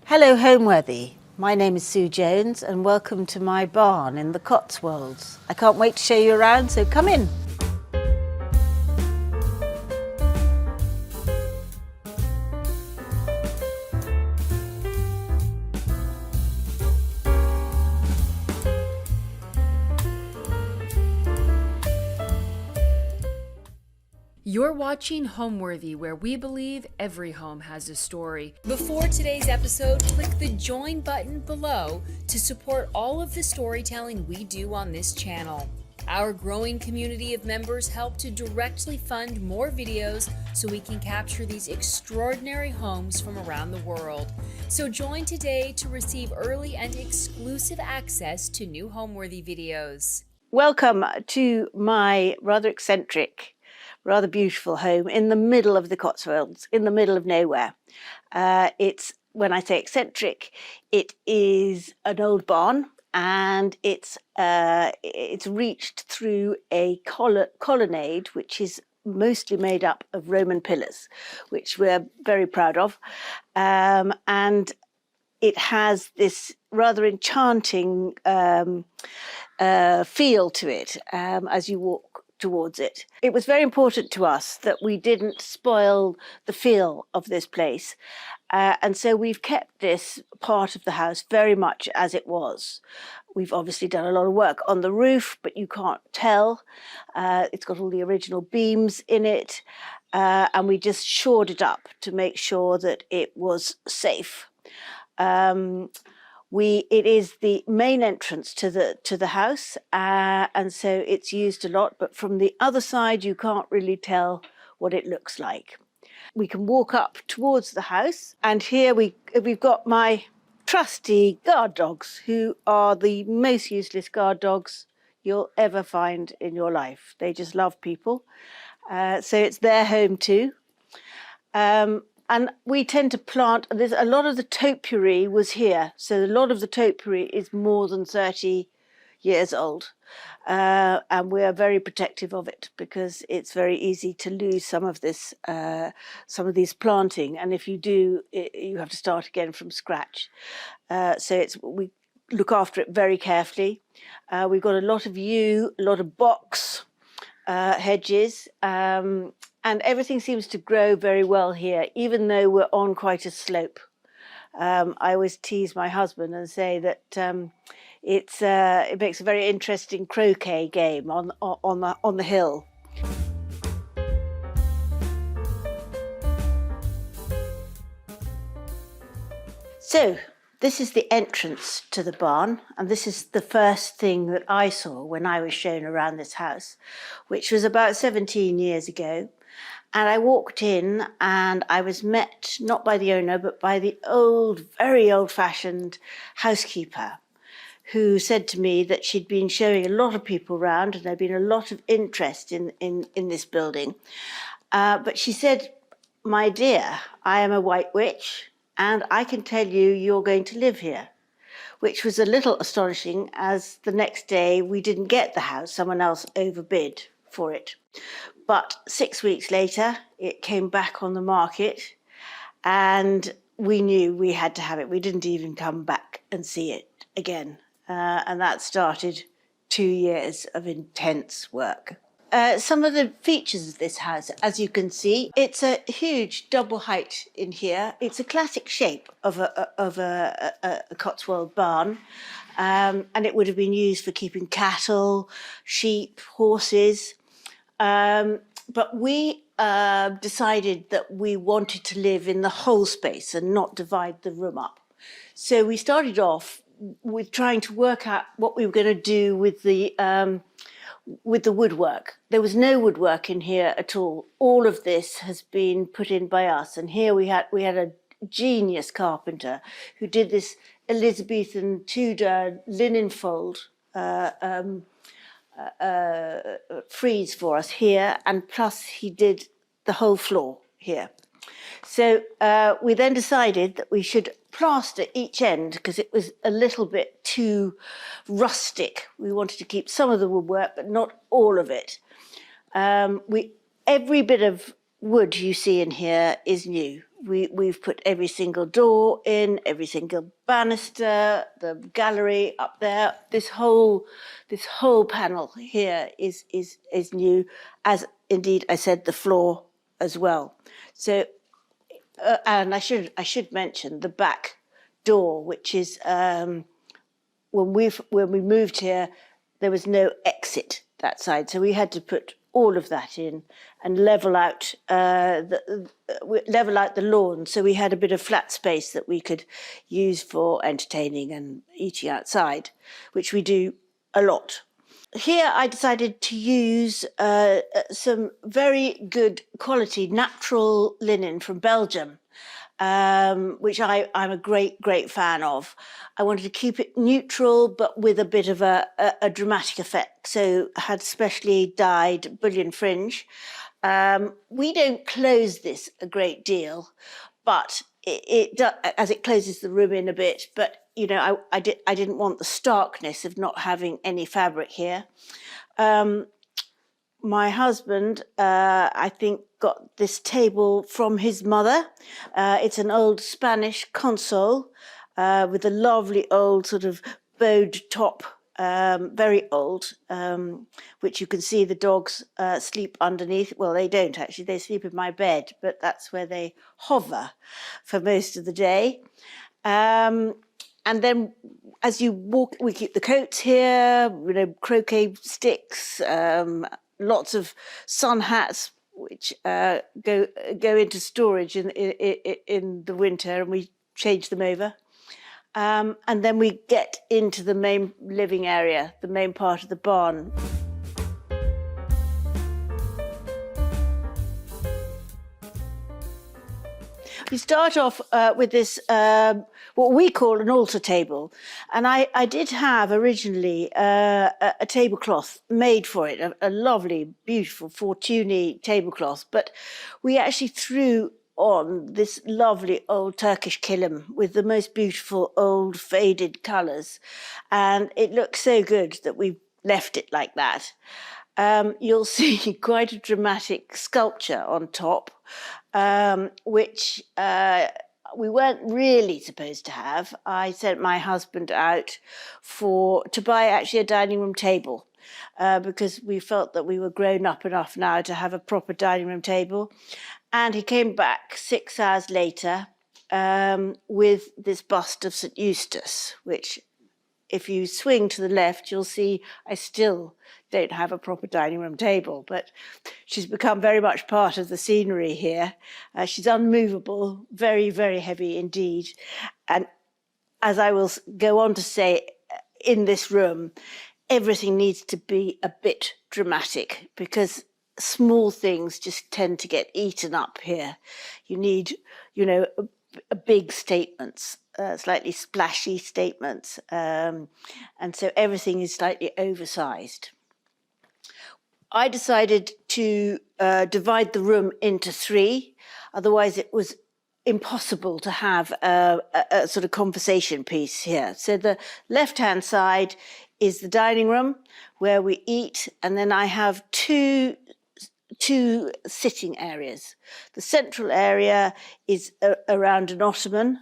Hello Homeworthy, my name is Sue Jones and welcome to my barn in the Cotswolds. I can't wait to show you around, so come in. You're watching Homeworthy, where we believe every home has a story. Before today's episode, click the join button below to support all of the storytelling we do on this channel. Our growing community of members help to directly fund more videos so we can capture these extraordinary homes from around the world. So join today to receive early and exclusive access to new Homeworthy videos. Welcome to my rather eccentric, rather beautiful home in the middle of the Cotswolds, in the middle of nowhere. When I say eccentric, it is an old barn, and it's reached through a colonnade which is mostly made up of Roman pillars, which we're very proud of, and it has this rather enchanting feel to it as you walk towards it. It was very important to us that we didn't spoil the feel of this place, and so we've kept this part of the house very much as it was. We've obviously done a lot of work on the roof, but you can't tell. It's got all the original beams in it, and we just shored it up to make sure that it was safe. It is the main entrance to the house, and so it's used a lot, but from the other side you can't really tell what it looks like. We can walk up towards the house, and here we've got my trusty guard dogs, who are the most useless guard dogs you'll ever find in your life. They just love people, so it's their home too. And we tend to plant, there's a lot of the topiary was here. So a lot of the topiary is more than 30 years old. And we are very protective of it because it's very easy to lose some of these planting. And if you do, you have to start again from scratch. So we look after it very carefully. We've got a lot of yew, a lot of box hedges, and everything seems to grow very well here, even though we're on quite a slope. I always tease my husband and say that it makes a very interesting croquet game on the hill. So this is the entrance to the barn, and this is the first thing that I saw when I was shown around this house, which was about 17 years ago. And I walked in and I was met not by the owner, but by the very old-fashioned housekeeper, who said to me that she'd been showing a lot of people around and there'd been a lot of interest in this building. But she said, "My dear, I am a white witch and I can tell you you're going to live here," which was a little astonishing, as the next day we didn't get the house. Someone else overbid for it. But 6 weeks later, it came back on the market, and we knew we had to have it. We didn't even come back and see it again. And that started 2 years of intense work. Some of the features of this house, as you can see, it's a huge double height in here. It's a classic shape of a Cotswold barn, and it would have been used for keeping cattle, sheep, horses. But we decided that we wanted to live in the whole space and not divide the room up. So we started off with trying to work out what we were going to do with the woodwork. There was no woodwork in here at all. All of this has been put in by us. And here we had a genius carpenter who did this Elizabethan Tudor linen fold frieze for us here, and plus he did the whole floor here. So we then decided that we should plaster each end because it was a little bit too rustic. We wanted to keep some of the woodwork, but not all of it. Every bit of wood you see in here is new. We've put every single door in, every single banister, the gallery up there. This whole panel here is new, as indeed I said, the floor as well. So, and I should mention the back door, which is when we moved here, there was no exit that side, so we had to put all of that in and level out the lawn, so we had a bit of flat space that we could use for entertaining and eating outside, which we do a lot. Here I decided to use some very good quality natural linen from Belgium, which I'm a great fan of. I wanted to keep it neutral, but with a bit of a dramatic effect. So I had specially dyed bullion fringe. We don't close this a great deal, but it does, as it closes the room in a bit. But you know, I didn't want the starkness of not having any fabric here. My husband, I think, got this table from his mother. It's an old Spanish console with a lovely old sort of bowed top, very old, which you can see the dogs sleep underneath. Well, they don't actually, they sleep in my bed, but that's where they hover for most of the day. And then as you walk, we keep the coats here, you know, croquet sticks, lots of sun hats, which go into storage in the winter, and we change them over. And then we get into the main living area, the main part of the barn. We start off with this, what we call an altar table. And I did have originally a tablecloth made for it, a lovely, beautiful Fortuny tablecloth. But we actually threw on this lovely old Turkish kilim with the most beautiful old faded colours. And it looks so good that we left it like that. You'll see quite a dramatic sculpture on top, which we weren't really supposed to have. I sent my husband out to buy actually a dining room table because we felt that we were grown up enough now to have a proper dining room table. And he came back 6 hours later with this bust of St. Eustace, which if you swing to the left, you'll see I still don't have a proper dining room table, but she's become very much part of the scenery here. She's unmovable, very, very heavy indeed. And as I will go on to say, in this room, everything needs to be a bit dramatic because small things just tend to get eaten up here. You need, you know, big statements, slightly splashy statements, and so everything is slightly oversized. I decided to divide the room into three, otherwise it was impossible to have a sort of conversation piece here. So the left-hand side is the dining room where we eat, and then I have two sitting areas. The central area is around an ottoman,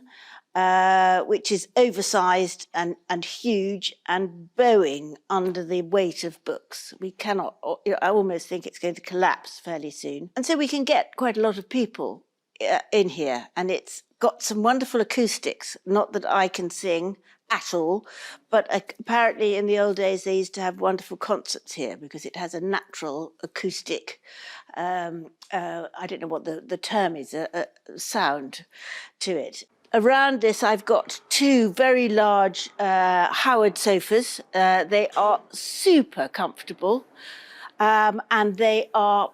which is oversized and huge and bowing under the weight of books. We cannot, I almost think it's going to collapse fairly soon. And so we can get quite a lot of people in here, and it's got some wonderful acoustics. Not that I can sing at all, but apparently in the old days they used to have wonderful concerts here because it has a natural acoustic, I don't know what the term is, sound to it. Around this I've got two very large Howard sofas. They are super comfortable, and they are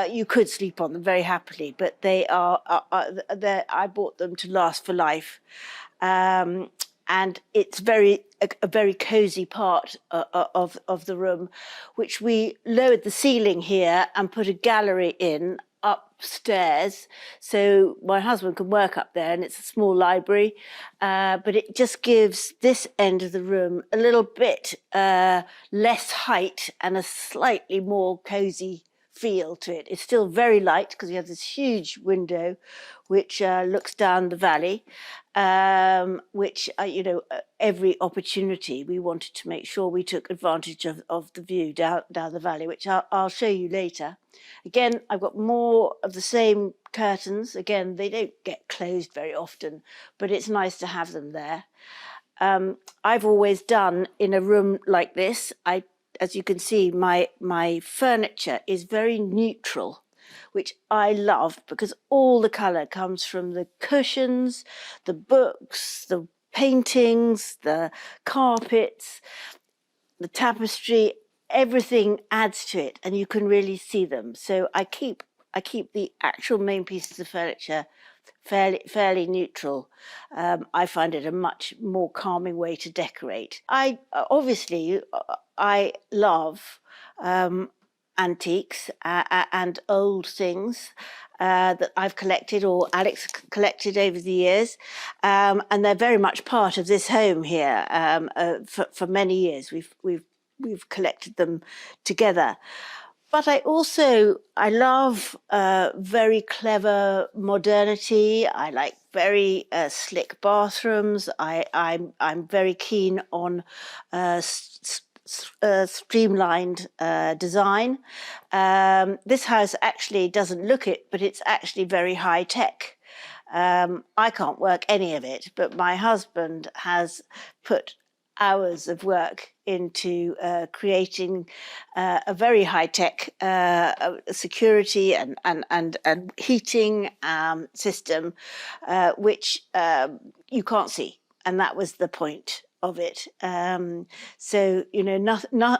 you could sleep on them very happily, but they are I bought them to last for life. and it's a very cosy part of the room, which we lowered the ceiling here and put a gallery in upstairs, so my husband can work up there, and it's a small library, but it just gives this end of the room a little bit less height and a slightly more cosy feel to it. It's still very light because we have this huge window which looks down the valley, which, every opportunity we wanted to make sure we took advantage of the view down the valley, which I'll show you later. Again, I've got more of the same curtains. Again, they don't get closed very often, but it's nice to have them there. I've always done in a room like this, as you can see, my furniture is very neutral, which I love because all the colour comes from the cushions, the books, the paintings, the carpets, the tapestry. Everything adds to it, and you can really see them. So I keep the actual main pieces of furniture fairly neutral. I find it a much more calming way to decorate. I love antiques and old things that I've collected, or Alex collected over the years, and they're very much part of this home here. For many years, we've collected them together. But I love very clever modernity. I like very slick bathrooms. I'm very keen on streamlined design. This house actually doesn't look it, but it's actually very high tech. I can't work any of it, but my husband has put hours of work into creating a very high-tech security and heating system, which you can't see, and that was the point of it. So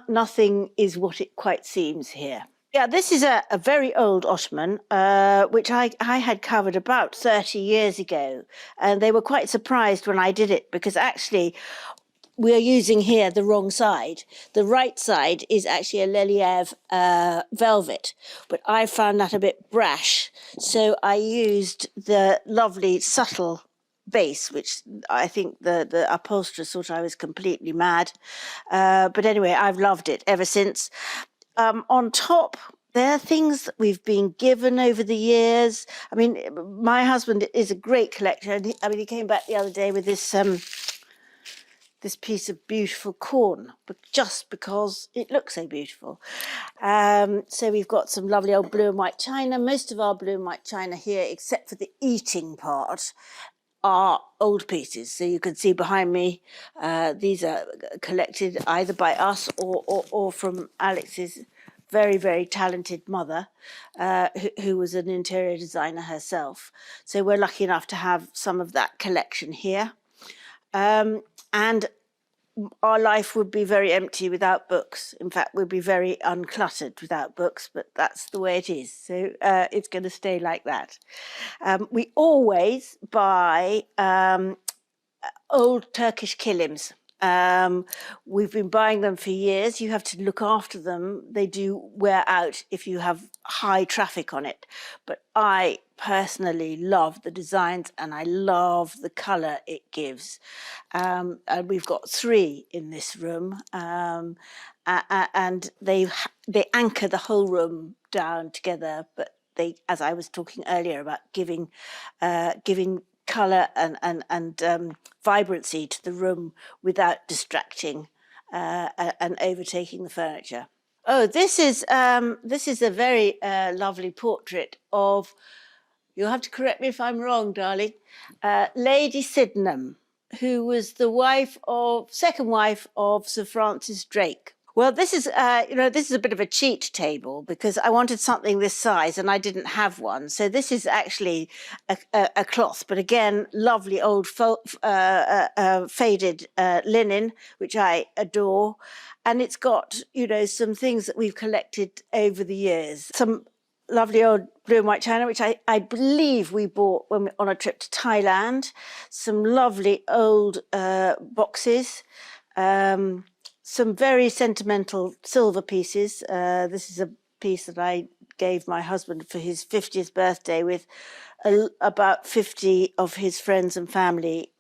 nothing is what it quite seems here. Yeah, this is a very old ottoman, which I had covered about 30 years ago, and they were quite surprised when I did it, because actually we are using here the wrong side. The right side is actually a Leliev velvet, but I found that a bit brash, so I used the lovely subtle base, which I think the upholsterer thought I was completely mad. But anyway, I've loved it ever since. On top, there are things that we've been given over the years. I mean, my husband is a great collector, and he came back the other day with this piece of beautiful corn, but just because it looks so beautiful. So we've got some lovely old blue and white china. Most of our blue and white china here, except for the eating part, are old pieces. So you can see behind me, these are collected either by us or from Alex's very, very talented mother, who was an interior designer herself. So we're lucky enough to have some of that collection here. And our life would be very empty without books. In fact, we'd be very uncluttered without books, but that's the way it is. So it's going to stay like that. We always buy old Turkish kilims. We've been buying them for years. You have to look after them. They do wear out if you have high traffic on it. But I personally love the designs, and I love the colour it gives. And we've got 3 in this room, and they anchor the whole room down together. But they, as I was talking earlier about giving colour and vibrancy to the room without distracting and overtaking the furniture. Oh, this is a very lovely portrait of, you'll have to correct me if I'm wrong, darling, Lady Sydenham, who was the second wife of Sir Francis Drake. Well, this is a bit of a cheat table, because I wanted something this size and I didn't have one. So this is actually a cloth, but again, lovely old faded linen, which I adore. And it's got, some things that we've collected over the years. Some lovely old blue and white china, which I believe we bought when we on a trip to Thailand. Some lovely old boxes. Some very sentimental silver pieces. This is a piece that I gave my husband for his 50th birthday with about 50 of his friends and family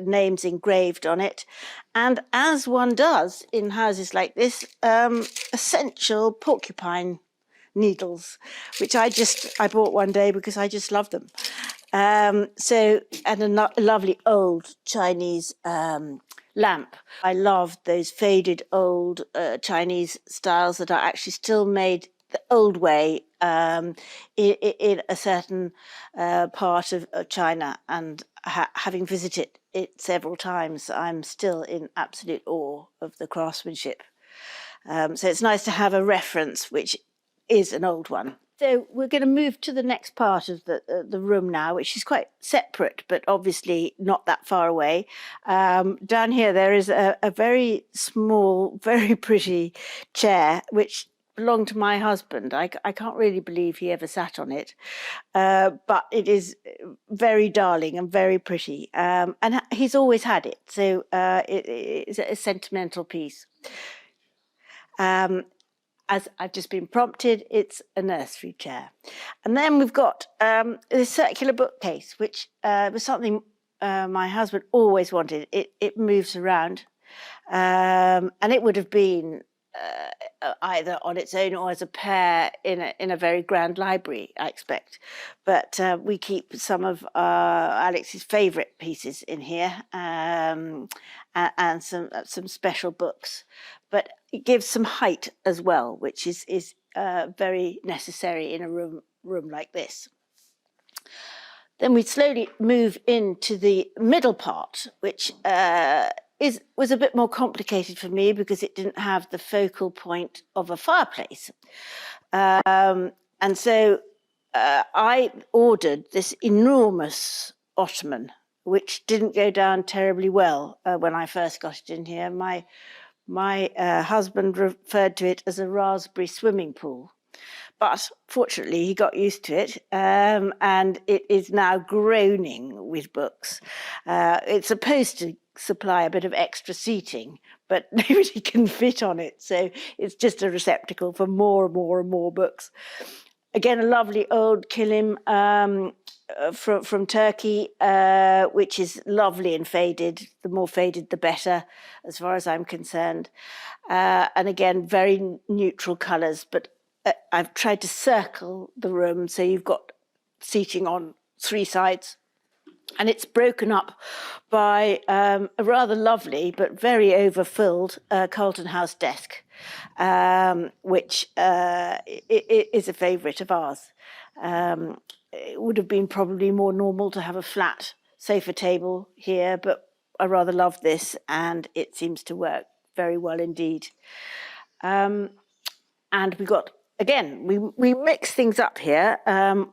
names engraved on it. And as one does in houses like this, essential porcupine needles, which I bought one day because I just love them. And a lovely old Chinese lamp. I love those faded old Chinese styles that are actually still made the old way in a certain part of China. And having visited it several times, I'm still in absolute awe of the craftsmanship. So it's nice to have a reference which is an old one. So we're going to move to the next part of the room now, which is quite separate, but obviously not that far away. Down here there is a very small, very pretty chair, which belonged to my husband. I can't really believe he ever sat on it, but it is very darling and very pretty. And he's always had it, so it's a sentimental piece. As I've just been prompted, it's a nursery chair. And then we've got this circular bookcase, which was something my husband always wanted. It moves around, and it would have been either on its own or as a pair in a very grand library, I expect. But we keep some of Alex's favourite pieces in here, and some special books. But it gives some height as well, which is very necessary in a room like this. Then we slowly move into the middle part, which was a bit more complicated for me because it didn't have the focal point of a fireplace. And so I ordered this enormous ottoman, which didn't go down terribly well when I first got it in here. My husband referred to it as a raspberry swimming pool. But fortunately, he got used to it, and it is now groaning with books. It's supposed to supply a bit of extra seating, but nobody can fit on it. So it's just a receptacle for more and more and more books. Again, a lovely old kilim from Turkey, which is lovely and faded. The more faded, the better, as far as I'm concerned. And again, very neutral colours, but I've tried to circle the room so you've got seating on three sides, and it's broken up by a rather lovely but very overfilled Carlton House desk, which is a favourite of ours. It would have been probably more normal to have a flat sofa table here, but I rather love this, and it seems to work very well indeed. And we got, again, we mix things up here.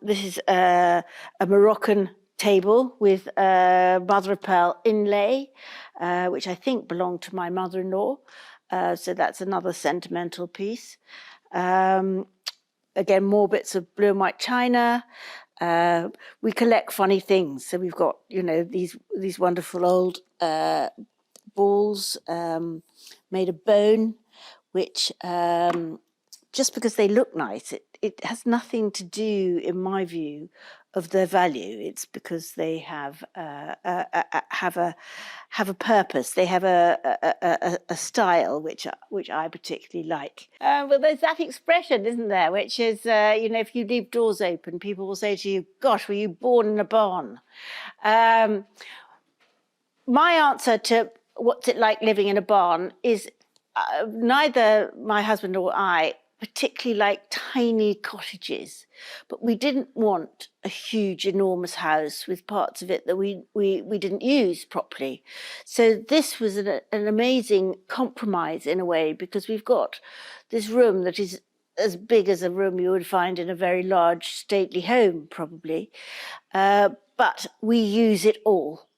This is a Moroccan table with mother of pearl inlay, which I think belonged to my mother-in-law. So that's another sentimental piece. Again, more bits of blue and white china. We collect funny things. So we've got, these wonderful old balls made of bone, which just because they look nice, it has nothing to do, in my view, of their value. It's because they have a purpose. They have a style which I particularly like. Well, there's that expression, isn't there? Which is, if you leave doors open, people will say to you, "Gosh, were you born in a barn?" My answer to what's it like living in a barn is neither my husband or I particularly like tiny cottages, but we didn't want a huge, enormous house with parts of it that we didn't use properly. So this was an amazing compromise in a way, because we've got this room that is as big as a room you would find in a very large, stately home, probably, but we use it all.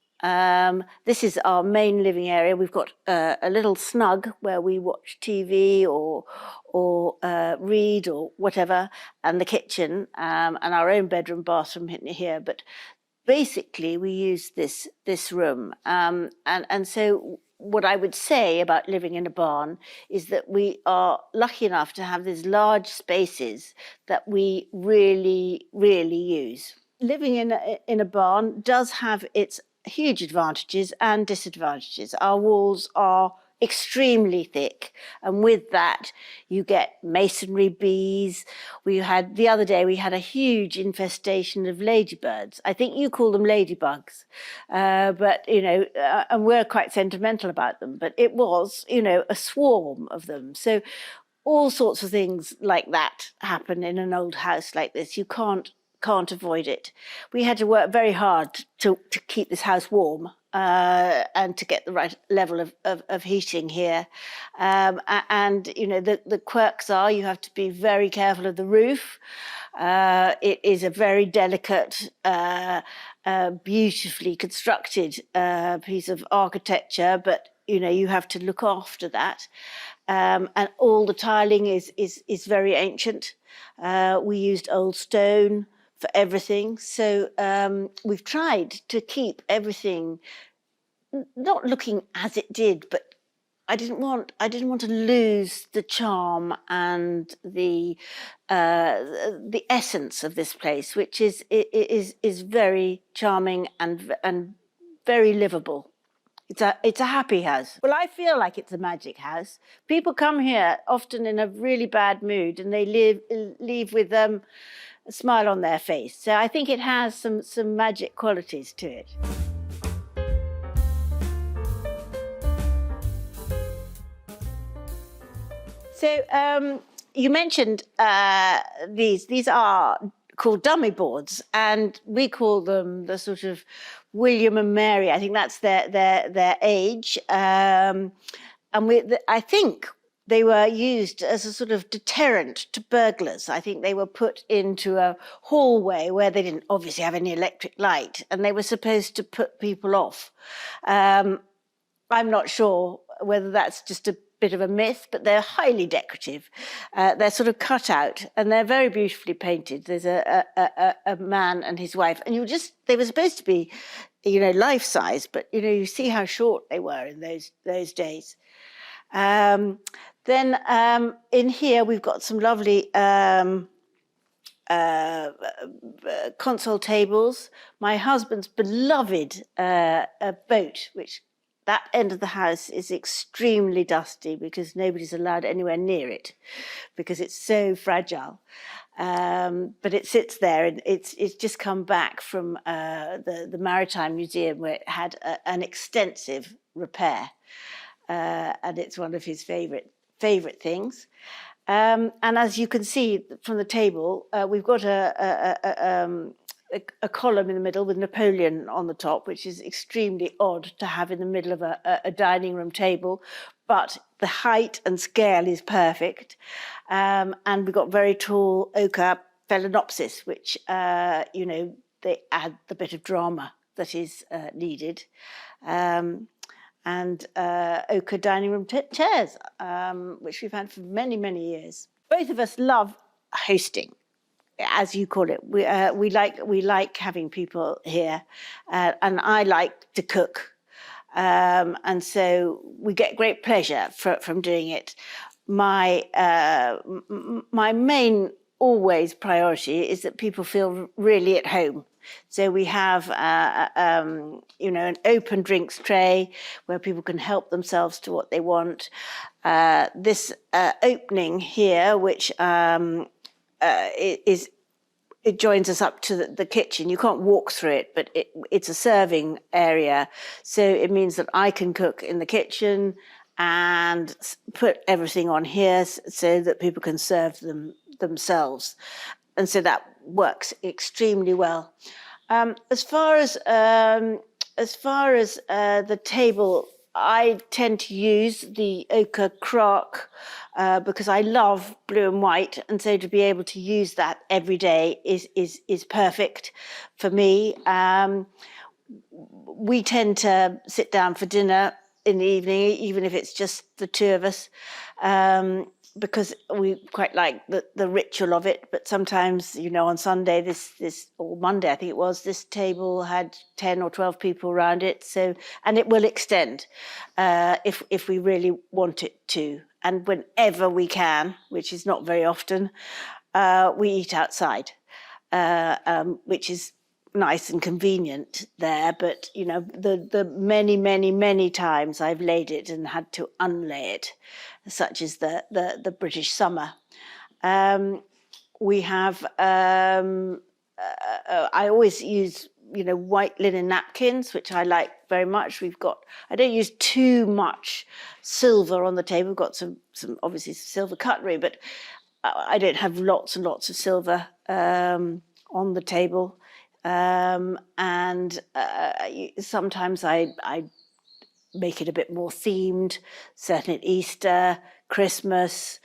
This is our main living area. We've got a little snug where we watch TV or read or whatever, and the kitchen, and our own bedroom, bathroom here. But basically, we use this room, and so what I would say about living in a barn is that we are lucky enough to have these large spaces that we really, really use. Living in a barn does have its huge advantages and disadvantages. Our walls are extremely thick, and with that you get masonry bees. The other day we had a huge infestation of ladybirds. I think you call them ladybugs, but and we're quite sentimental about them, but it was a swarm of them. So all sorts of things like that happen in an old house like this. You can't avoid it. We had to work very hard to keep this house warm and to get the right level of heating here. And the quirks are you have to be very careful of the roof. It is a very delicate, beautifully constructed piece of architecture, but you have to look after that. And all the tiling is very ancient. We used old stone for everything. So we've tried to keep everything not looking as it did, but I didn't want to lose the charm and the essence of this place, which is very charming and very livable. It's a happy house. Well, I feel like it's a magic house. People come here often in a really bad mood, and they leave with a smile on their face. So I think it has some magic qualities to it. So you mentioned these. These are called dummy boards, and we call them the sort of William and Mary. I think that's their age, and I think they were used as a sort of deterrent to burglars. I think they were put into a hallway where they didn't obviously have any electric light, and they were supposed to put people off. I'm not sure whether that's just a bit of a myth, but they're highly decorative. They're sort of cut out, and they're very beautifully painted. There's a man and his wife, and they were supposed to be, life size, but you see how short they were in those days. Then in here we've got some lovely console tables. My husband's beloved boat, which that end of the house is extremely dusty because nobody's allowed anywhere near it because it's so fragile. But it sits there, and it's just come back from the Maritime Museum, where it had an extensive repair, and it's one of his favourite things. And as you can see from the table, we've got a column in the middle with Napoleon on the top, which is extremely odd to have in the middle of a dining room table, but the height and scale is perfect. And we've got very tall ochre phalaenopsis, which, they add the bit of drama that is needed. And ochre dining room chairs, which we've had for many, many years. Both of us love hosting, as you call it. We like having people here, and I like to cook, and so we get great pleasure from doing it. My main always priority is that people feel really at home. So we have an open drinks tray where people can help themselves to what they want. This opening here, which it joins us up to the kitchen. You can't walk through it, but it's a serving area. So it means that I can cook in the kitchen and put everything on here so that people can serve themselves. And so that works extremely well. As far as the table, I tend to use the ochre crock because I love blue and white, and so to be able to use that every day is perfect for me. we tend to sit down for dinner in the evening, even if it's just the two of us, because we quite like the ritual of it. But sometimes, you know, on Sunday, or Monday, I think it was, this table had 10 or 12 people around it. So, and it will extend if we really want it to. And whenever we can, which is not very often, we eat outside, which is nice and convenient there, but you know, the many times I've laid it and had to unlay it, such as the British summer. We have I always use, you know, white linen napkins, which I like very much. I don't use too much silver on the table. We've got some obviously silver cutlery, but I don't have lots and lots of silver on the table. Sometimes I make it a bit more themed, certainly at Easter, Christmas,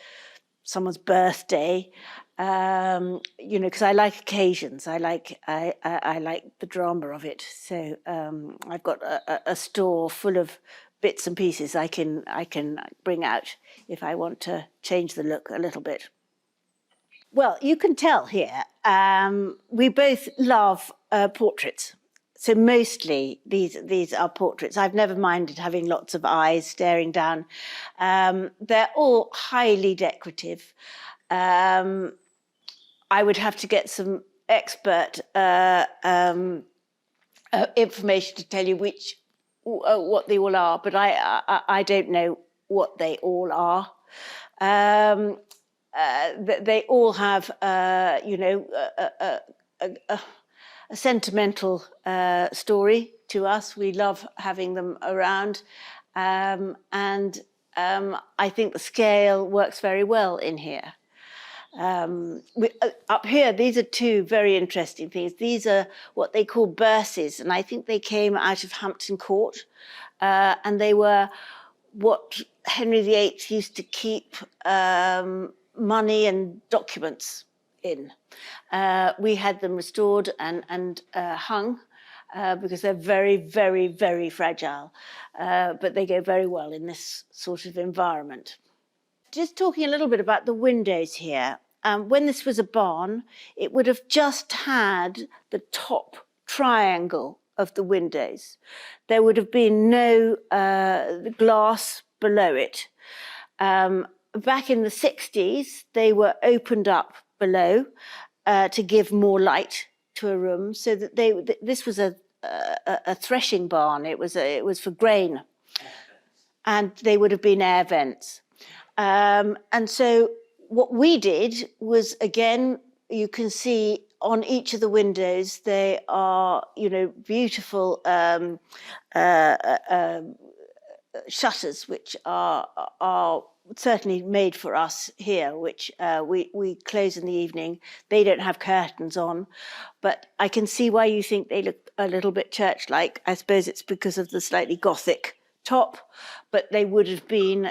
someone's birthday, you know, because I like occasions. I like the drama of it. So I've got a store full of bits and pieces I can bring out if I want to change the look a little bit. Well, you can tell here, we both love portraits. So mostly these are portraits. I've never minded having lots of eyes staring down. They're all highly decorative. I would have to get some expert information to tell you what they all are, but I don't know what they all are. They all have, you know, a sentimental story to us. We love having them around, and I think the scale works very well in here. Up here, these are two very interesting things. These are what they call burses, and I think they came out of Hampton Court, and they were what Henry VIII used to keep money and documents in. We had them restored and hung because they're very fragile, but they go very well in this sort of environment. Just talking a little bit about the windows here. When this was a barn, it would have just had the top triangle of the windows. There would have been no glass below it. Back in the 60s, they were opened up below to give more light to a room, so that this was a threshing barn. It was for grain, and they would have been air vents. And so what we did was, again, you can see on each of the windows, they are, you know, beautiful shutters, which are certainly made for us here, which we close in the evening. They don't have curtains on, but I can see why you think they look a little bit church-like. I suppose it's because of the slightly Gothic top, but they would have been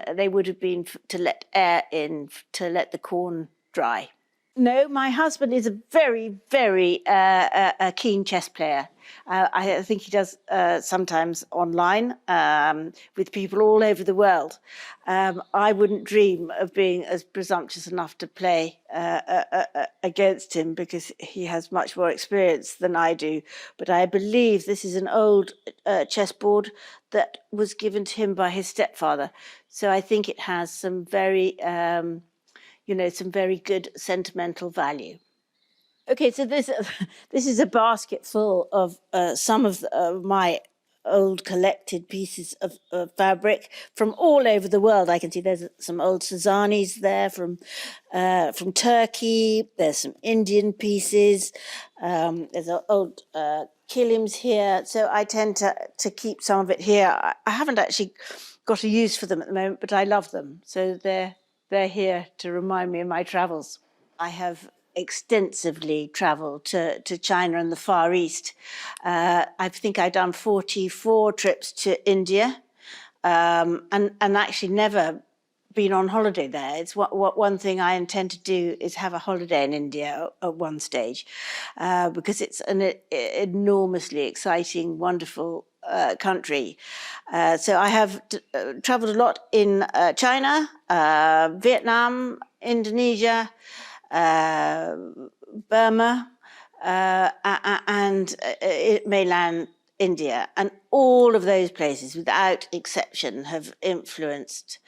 to let air in, to let the corn dry. No, my husband is a very keen chess player. I think he does sometimes online with people all over the world. I wouldn't dream of being as presumptuous enough to play against him, because he has much more experience than I do. But I believe this is an old chessboard that was given to him by his stepfather. So I think it has some very you know, some very good sentimental value. Okay, so this is a basket full of some of my old collected pieces of fabric from all over the world. I can see there's some old Cezanis there from Turkey. There's some Indian pieces. There's old kilims here. So I tend to keep some of it here. I haven't actually got a use for them at the moment, but I love them. So they're here to remind me of my travels. I have extensively travelled to China and the Far East. I think I've done 44 trips to India, and actually never been on holiday there. It's one thing I intend to do is have a holiday in India at one stage, because it's an enormously exciting, wonderful country. So I have travelled a lot in China, Vietnam, Indonesia, Burma, and mainland India, and all of those places, without exception, have influenced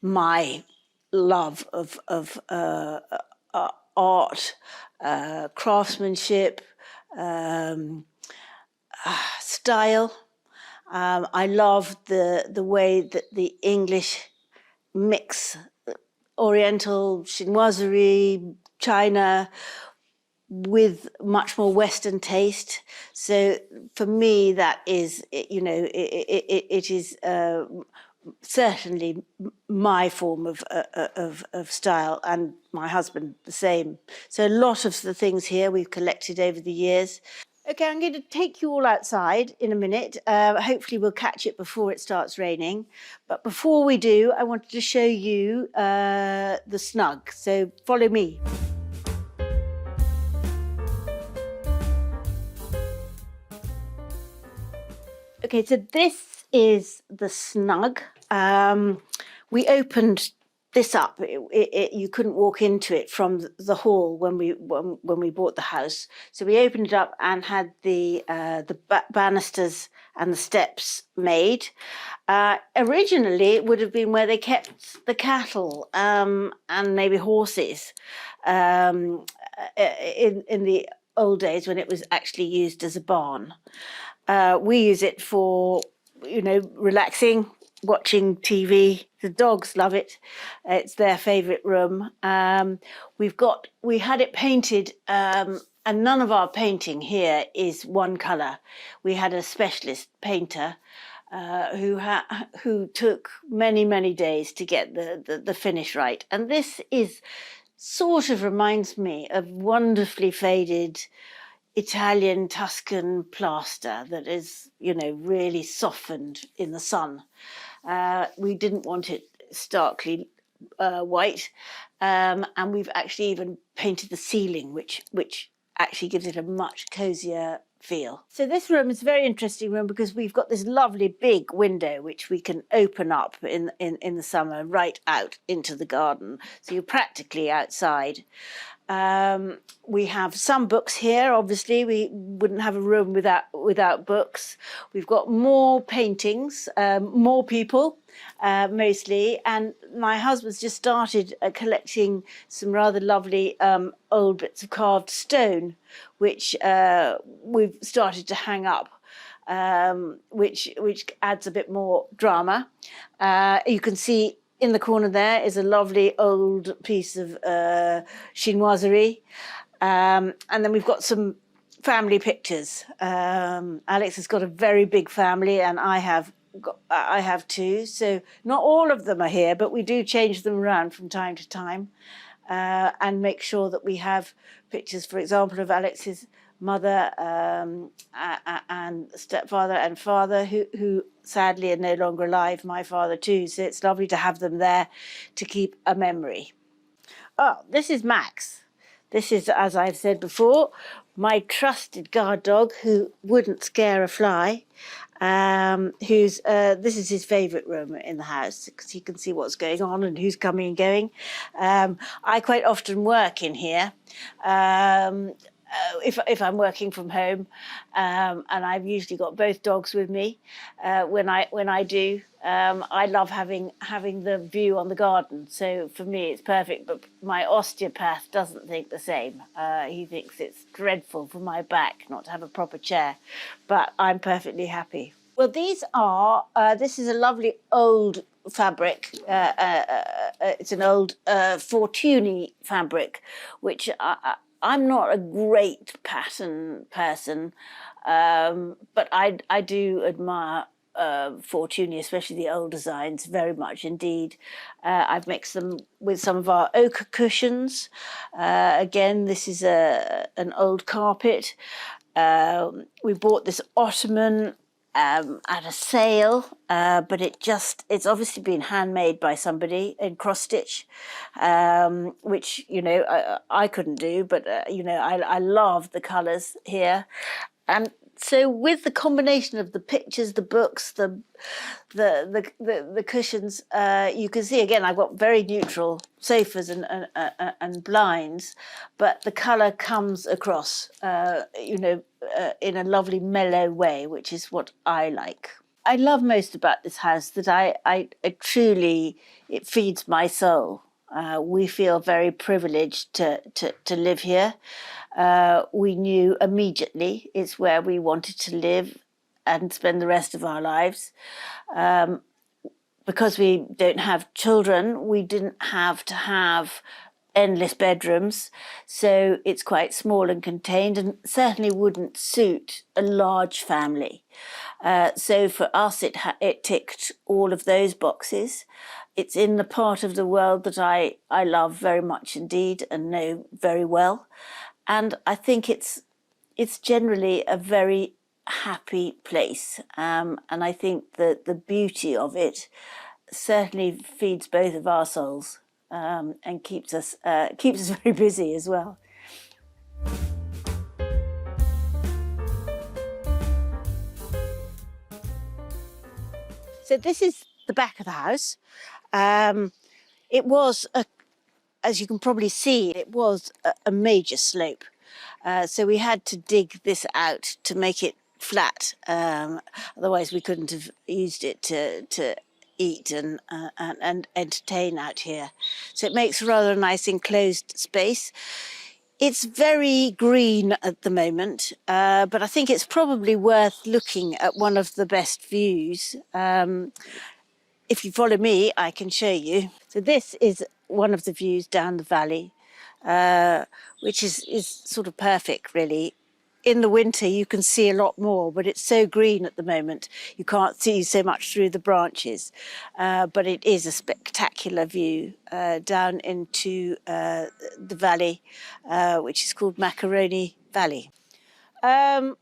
my love of art, craftsmanship, style. I love the way that the English mix Oriental chinoiserie, China, with much more Western taste. So for me, that is, it is certainly my form of style, and my husband the same. So a lot of the things here we've collected over the years. Okay, I'm going to take you all outside in a minute. Hopefully we'll catch it before it starts raining. But before we do, I wanted to show you the snug. So follow me. Okay, so this is the snug. We opened this up. You couldn't walk into it from the hall when we bought the house. So we opened it up and had the banisters and the steps made. Originally, it would have been where they kept the cattle and maybe horses in the old days when it was actually used as a barn. We use it for, relaxing, watching TV. The dogs love it. It's their favourite room. We had it painted, and none of our painting here is one colour. We had a specialist painter who took many days to get the finish right. And this is sort of reminds me of wonderfully faded Italian Tuscan plaster that is, really softened in the sun. We didn't want it starkly white, and we've actually even painted the ceiling, which actually gives it a much cosier feel. So this room is a very interesting room because we've got this lovely big window which we can open up in the summer right out into the garden. So you're practically outside. We have some books here. Obviously, we wouldn't have a room without books. We've got more paintings, more people, mostly. And my husband's just started collecting some rather lovely old bits of carved stone, which we've started to hang up. Which adds a bit more drama. You can see in the corner there is a lovely old piece of chinoiserie. And then we've got some family pictures. Alex has got a very big family, and I have too. So not all of them are here, but we do change them around from time to time, and make sure that we have pictures, for example, of Alex's mother and stepfather and father, who sadly are no longer alive, my father too. So it's lovely to have them there to keep a memory. Oh, this is Max. This is, as I've said before, my trusted guard dog who wouldn't scare a fly. This is his favourite room in the house because he can see what's going on and who's coming and going. I quite often work in here. If I'm working from home, and I've usually got both dogs with me when I do. I love having the view on the garden, so for me it's perfect. But my osteopath doesn't think the same. He thinks it's dreadful for my back not to have a proper chair, but I'm perfectly happy. Well, this is a lovely old fabric. It's an old Fortuny fabric, which I'm not a great pattern person, but I do admire Fortuny, especially the old designs, very much indeed. I've mixed them with some of our oak cushions. Again, this is an old carpet. We bought this ottoman at a sale, but it's obviously been handmade by somebody in cross stitch, which, you know, I couldn't do, but, you know, I love the colours here. And so with the combination of the pictures, the books, the cushions, you can see again I've got very neutral sofas and blinds, but the colour comes across, you know, in a lovely mellow way, which is what I like. I love most about this house that I truly, it feeds my soul. We feel very privileged to live here. We knew immediately it's where we wanted to live and spend the rest of our lives. Because we don't have children, we didn't have to have endless bedrooms, so it's quite small and contained, and certainly wouldn't suit a large family. So for us, it ticked all of those boxes. It's in the part of the world that I love very much indeed and know very well, and I think it's generally a very happy place, and I think that the beauty of it certainly feeds both of our souls, and keeps us very busy as well. So this is the back of the house. It was as you can probably see, it was a major slope. So we had to dig this out to make it flat. Otherwise we couldn't have used it to eat and entertain out here. So it makes a rather nice enclosed space. It's very green at the moment, but I think it's probably worth looking at one of the best views. If you follow me, I can show you. So this is one of the views down the valley, which is sort of perfect, really. In the winter, you can see a lot more, but it's so green at the moment, you can't see so much through the branches. But it is a spectacular view down into the valley, which is called Macaroni Valley.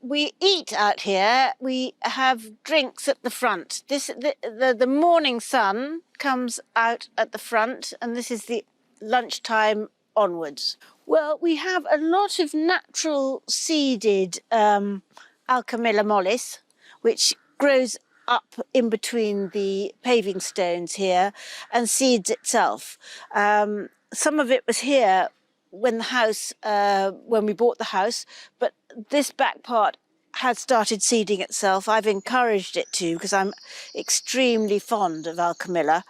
We eat out here. We have drinks at the front. The morning sun comes out at the front, and this is the lunchtime onwards. Well, we have a lot of natural seeded Alchemilla mollis, which grows up in between the paving stones here and seeds itself. Some of it was here when we bought the house, but this back part had started seeding itself. I've encouraged it to, because I'm extremely fond of Alchemilla,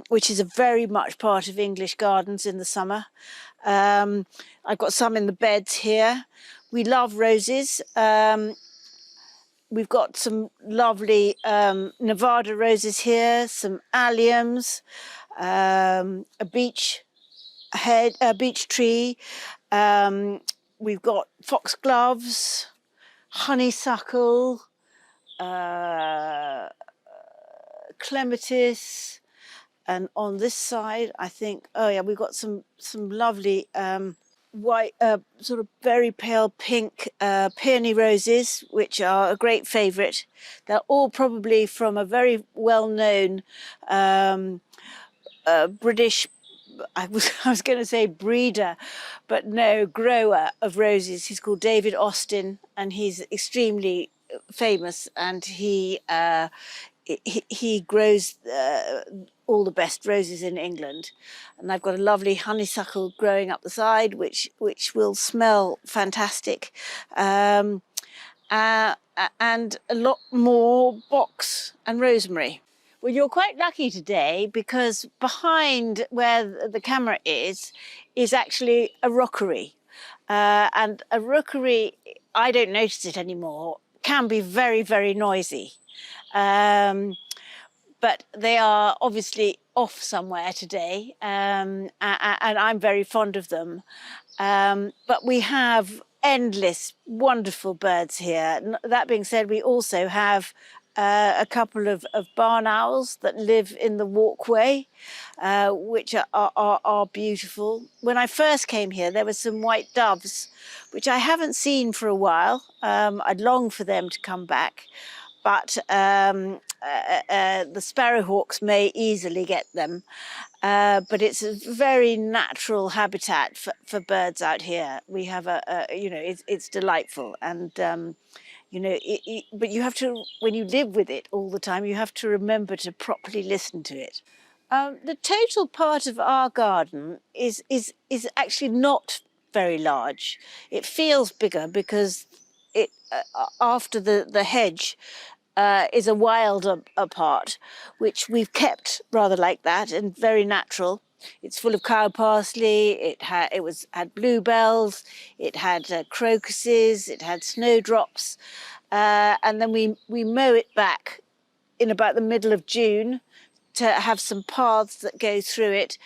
which is a very much part of English gardens in the summer. I've got some in the beds here. We love roses. We've got some lovely Nevada roses here, some alliums, a beech tree. We've got foxgloves, honeysuckle, clematis, and on this side, I think, oh yeah, we've got some lovely white, sort of very pale pink peony roses, which are a great favourite. They're all probably from a very well-known British, I was going to say breeder, but no, grower of roses. He's called David Austin, and he's extremely famous, and he grows all the best roses in England. And I've got a lovely honeysuckle growing up the side, which will smell fantastic, and a lot more box and rosemary. Well, you're quite lucky today, because behind where the camera is actually a rockery. And a rockery, I don't notice it anymore, can be very, very noisy. But they are obviously off somewhere today, and I'm very fond of them. But we have endless, wonderful birds here. That being said, we also have a couple of barn owls that live in the walkway, which are beautiful. When I first came here, there were some white doves, which I haven't seen for a while. I'd long for them to come back. but the sparrowhawks may easily get them. But it's a very natural habitat for birds out here. We have it's delightful, and but you have to, when you live with it all the time, you have to remember to properly listen to it. The total part of our garden is actually not very large. It feels bigger because it after the hedge is a wilder part, which we've kept rather like that and very natural. It's full of cow parsley. It had bluebells. It had crocuses. It had snowdrops, and then we mow it back in about the middle of June to have some paths that go through it.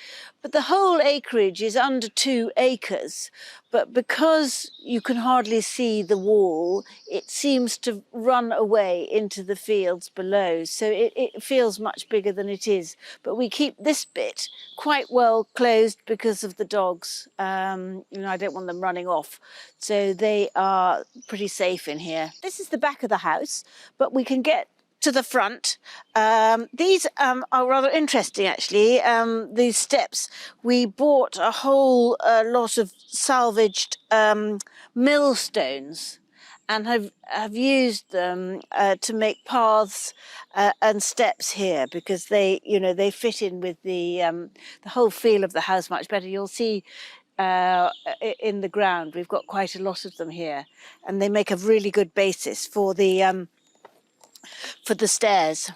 But the whole acreage is under 2 acres. But because you can hardly see the wall, it seems to run away into the fields below. So it feels much bigger than it is. But we keep this bit quite well closed because of the dogs. I don't want them running off. So they are pretty safe in here. This is the back of the house, but we can get to the front. These are rather interesting, actually. These steps, we bought a whole lot of salvaged millstones and have used them to make paths and steps here, because they fit in with the whole feel of the house much better. You'll see in the ground we've got quite a lot of them here, and they make a really good basis for the stairs.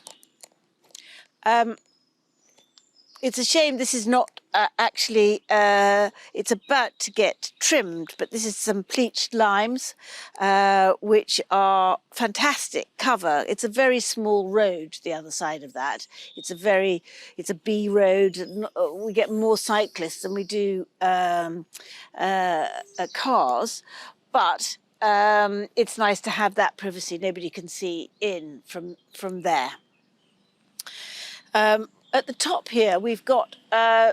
It's a shame this is not actually, it's about to get trimmed, but this is some pleached limes, which are fantastic cover. It's a very small road, the other side of that. It's a B road. We get more cyclists than we do cars, but it's nice to have that privacy. Nobody can see in from there. At the top here, we've got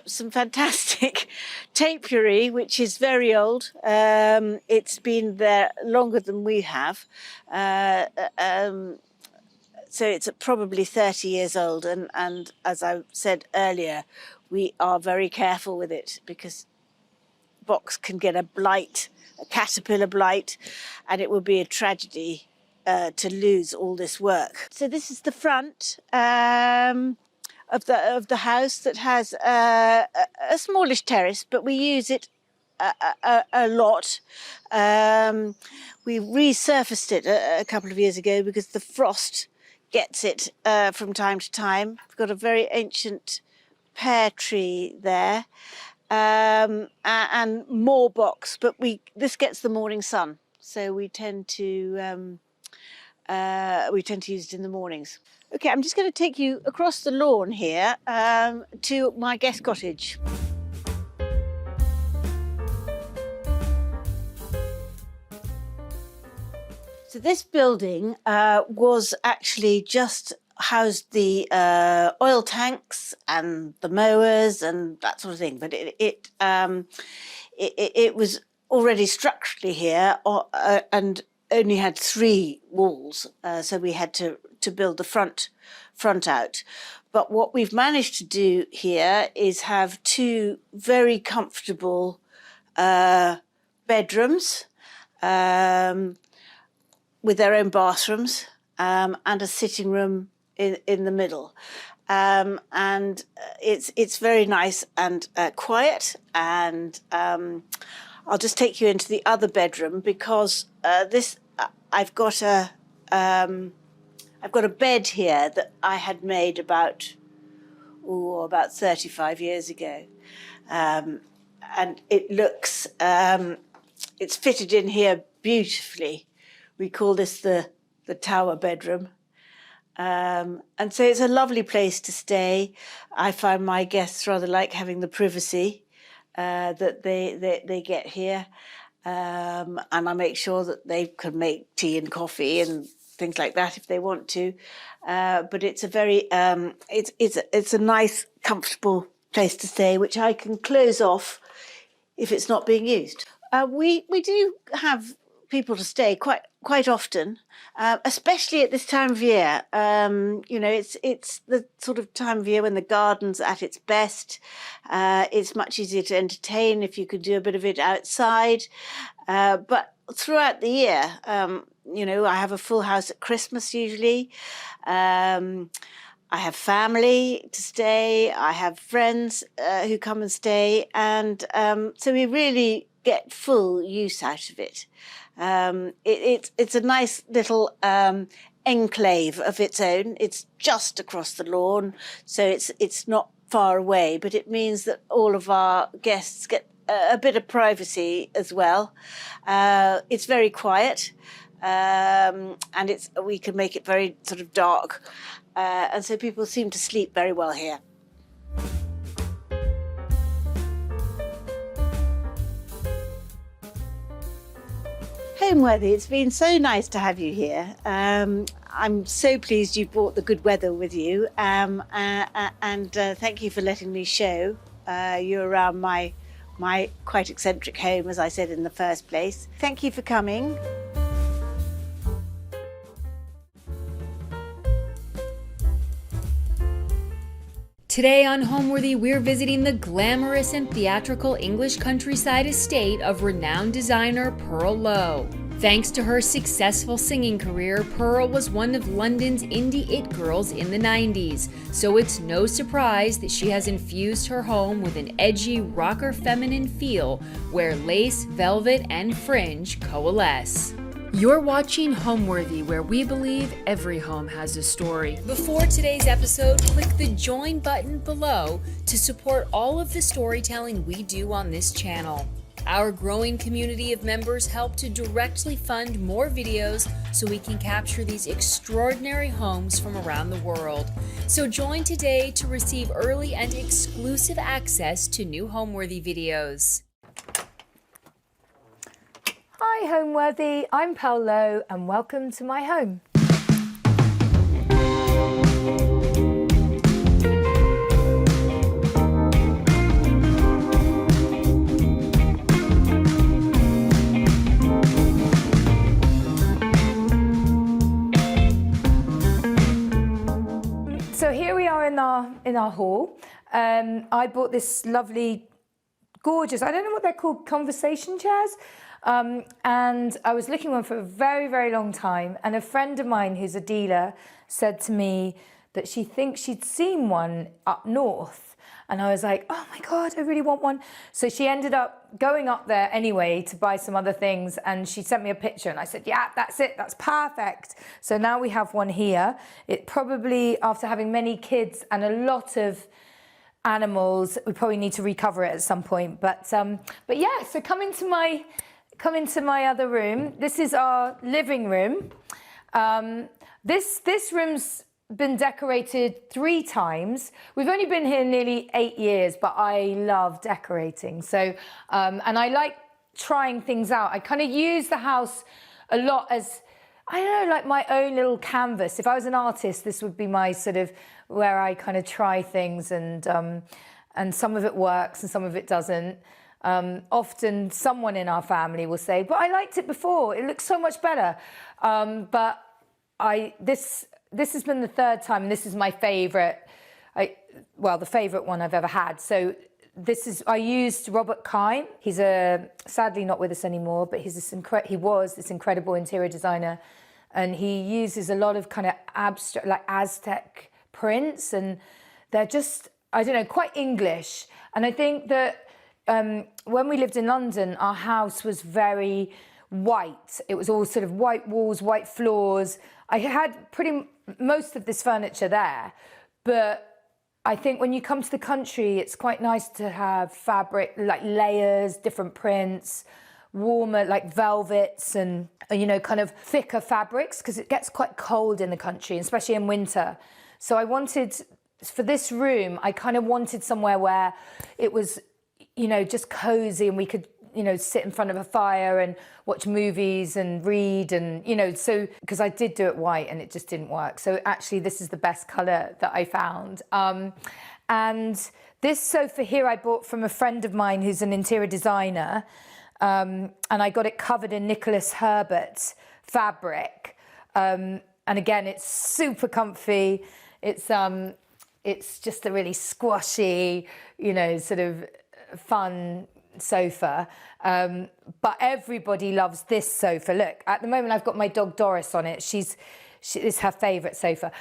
some fantastic topiary, which is very old. It's been there longer than we have. So it's probably 30 years old. And as I said earlier, we are very careful with it because box can get a blight, a caterpillar blight, and it would be a tragedy to lose all this work. So this is the front of the house that has a smallish terrace, but we use it a lot. We resurfaced it a couple of years ago because the frost gets it from time to time. We've got a very ancient pear tree there. And more box, but this gets the morning sun, so we tend to use it in the mornings. Okay, I'm just going to take you across the lawn here to my guest cottage. So this building was actually just housed the oil tanks and the mowers and that sort of thing, but it was already structurally here and only had 3 walls, so we had to build the front out. But what we've managed to do here is have 2 very comfortable bedrooms with their own bathrooms, and a sitting room in the middle, and it's very nice and quiet. And I'll just take you into the other bedroom because I've got a bed here that I had made about 35 years ago, and it looks it's fitted in here beautifully. We call this the tower bedroom. And so it's a lovely place to stay. I find my guests rather like having the privacy that they get here. And I make sure that they can make tea and coffee and things like that if they want to. But it's a very, it's a nice, comfortable place to stay, which I can close off if it's not being used. We do have people to stay quite often, especially at this time of year. It's the sort of time of year when the garden's at its best. It's much easier to entertain if you could do a bit of it outside. But throughout the year, I have a full house at Christmas usually. I have family to stay. I have friends who come and stay. And so we really get full use out of it. It's a nice little enclave of its own. It's just across the lawn, so it's not far away, but it means that all of our guests get a bit of privacy as well. It's very quiet, and we can make it very sort of dark, and so people seem to sleep very well here. Homeworthy, it's been so nice to have you here. I'm so pleased you brought the good weather with you, and thank you for letting me show you around my quite eccentric home, as I said in the first place. Thank you for coming. Today on Homeworthy, we're visiting the glamorous and theatrical English countryside estate of renowned designer Pearl Lowe. Thanks to her successful singing career, Pearl was one of London's indie it girls in the 90s, so it's no surprise that she has infused her home with an edgy rocker feminine feel where lace, velvet, and fringe coalesce. You're watching Homeworthy, where we believe every home has a story. Before today's episode, click the join button below to support all of the storytelling we do on this channel. Our growing community of members help to directly fund more videos so we can capture these extraordinary homes from around the world. So join today to receive early and exclusive access to new Homeworthy videos. Hi Homeworthy, I'm Pearl Lowe and welcome to my home. So here we are in our hall. I bought this lovely, gorgeous, I don't know what they're called, conversation chairs. And I was looking one for a very, very long time. And a friend of mine who's a dealer said to me that she thinks she'd seen one up north. And I was like, oh my God, I really want one. So she ended up going up there anyway to buy some other things. And she sent me a picture and I said, yeah, that's it. That's perfect. So now we have one here. It probably, after having many kids and a lot of animals, we probably need to recover it at some point. But yeah, so come into my other room. This is our living room. This room's been decorated 3 times. We've only been here nearly 8 years, but I love decorating. So, and I like trying things out. I kind of use the house a lot as, I don't know, like my own little canvas. If I was an artist, this would be my sort of, where I kind of try things and some of it works and some of it doesn't. Often someone in our family will say, but I liked it before, it looks so much better. But this has been the 3rd time, and this is my favourite, the favourite one I've ever had. So I used Robert Kine. He's sadly not with us anymore, but he was this incredible interior designer. And he uses a lot of kind of abstract, like Aztec prints, and they're just, I don't know, quite English. And I think that when we lived in London, our house was very white. It was all sort of white walls, white floors. I had most of this furniture there, but I think when you come to the country, it's quite nice to have fabric, like layers, different prints, warmer, like velvets and, kind of thicker fabrics, because it gets quite cold in the country, especially in winter. So I wanted, for this room, I kind of wanted somewhere where it was, just cozy and we could, sit in front of a fire and watch movies and read and, so, because I did do it white and it just didn't work. So actually this is the best colour that I found. And this sofa here I bought from a friend of mine who's an interior designer. and I got it covered in Nicholas Herbert fabric. And again, it's super comfy. It's just a really squashy, you know, sort of fun sofa. But everybody loves this sofa. Look, at the moment I've got my dog Doris on it. It's her favourite sofa.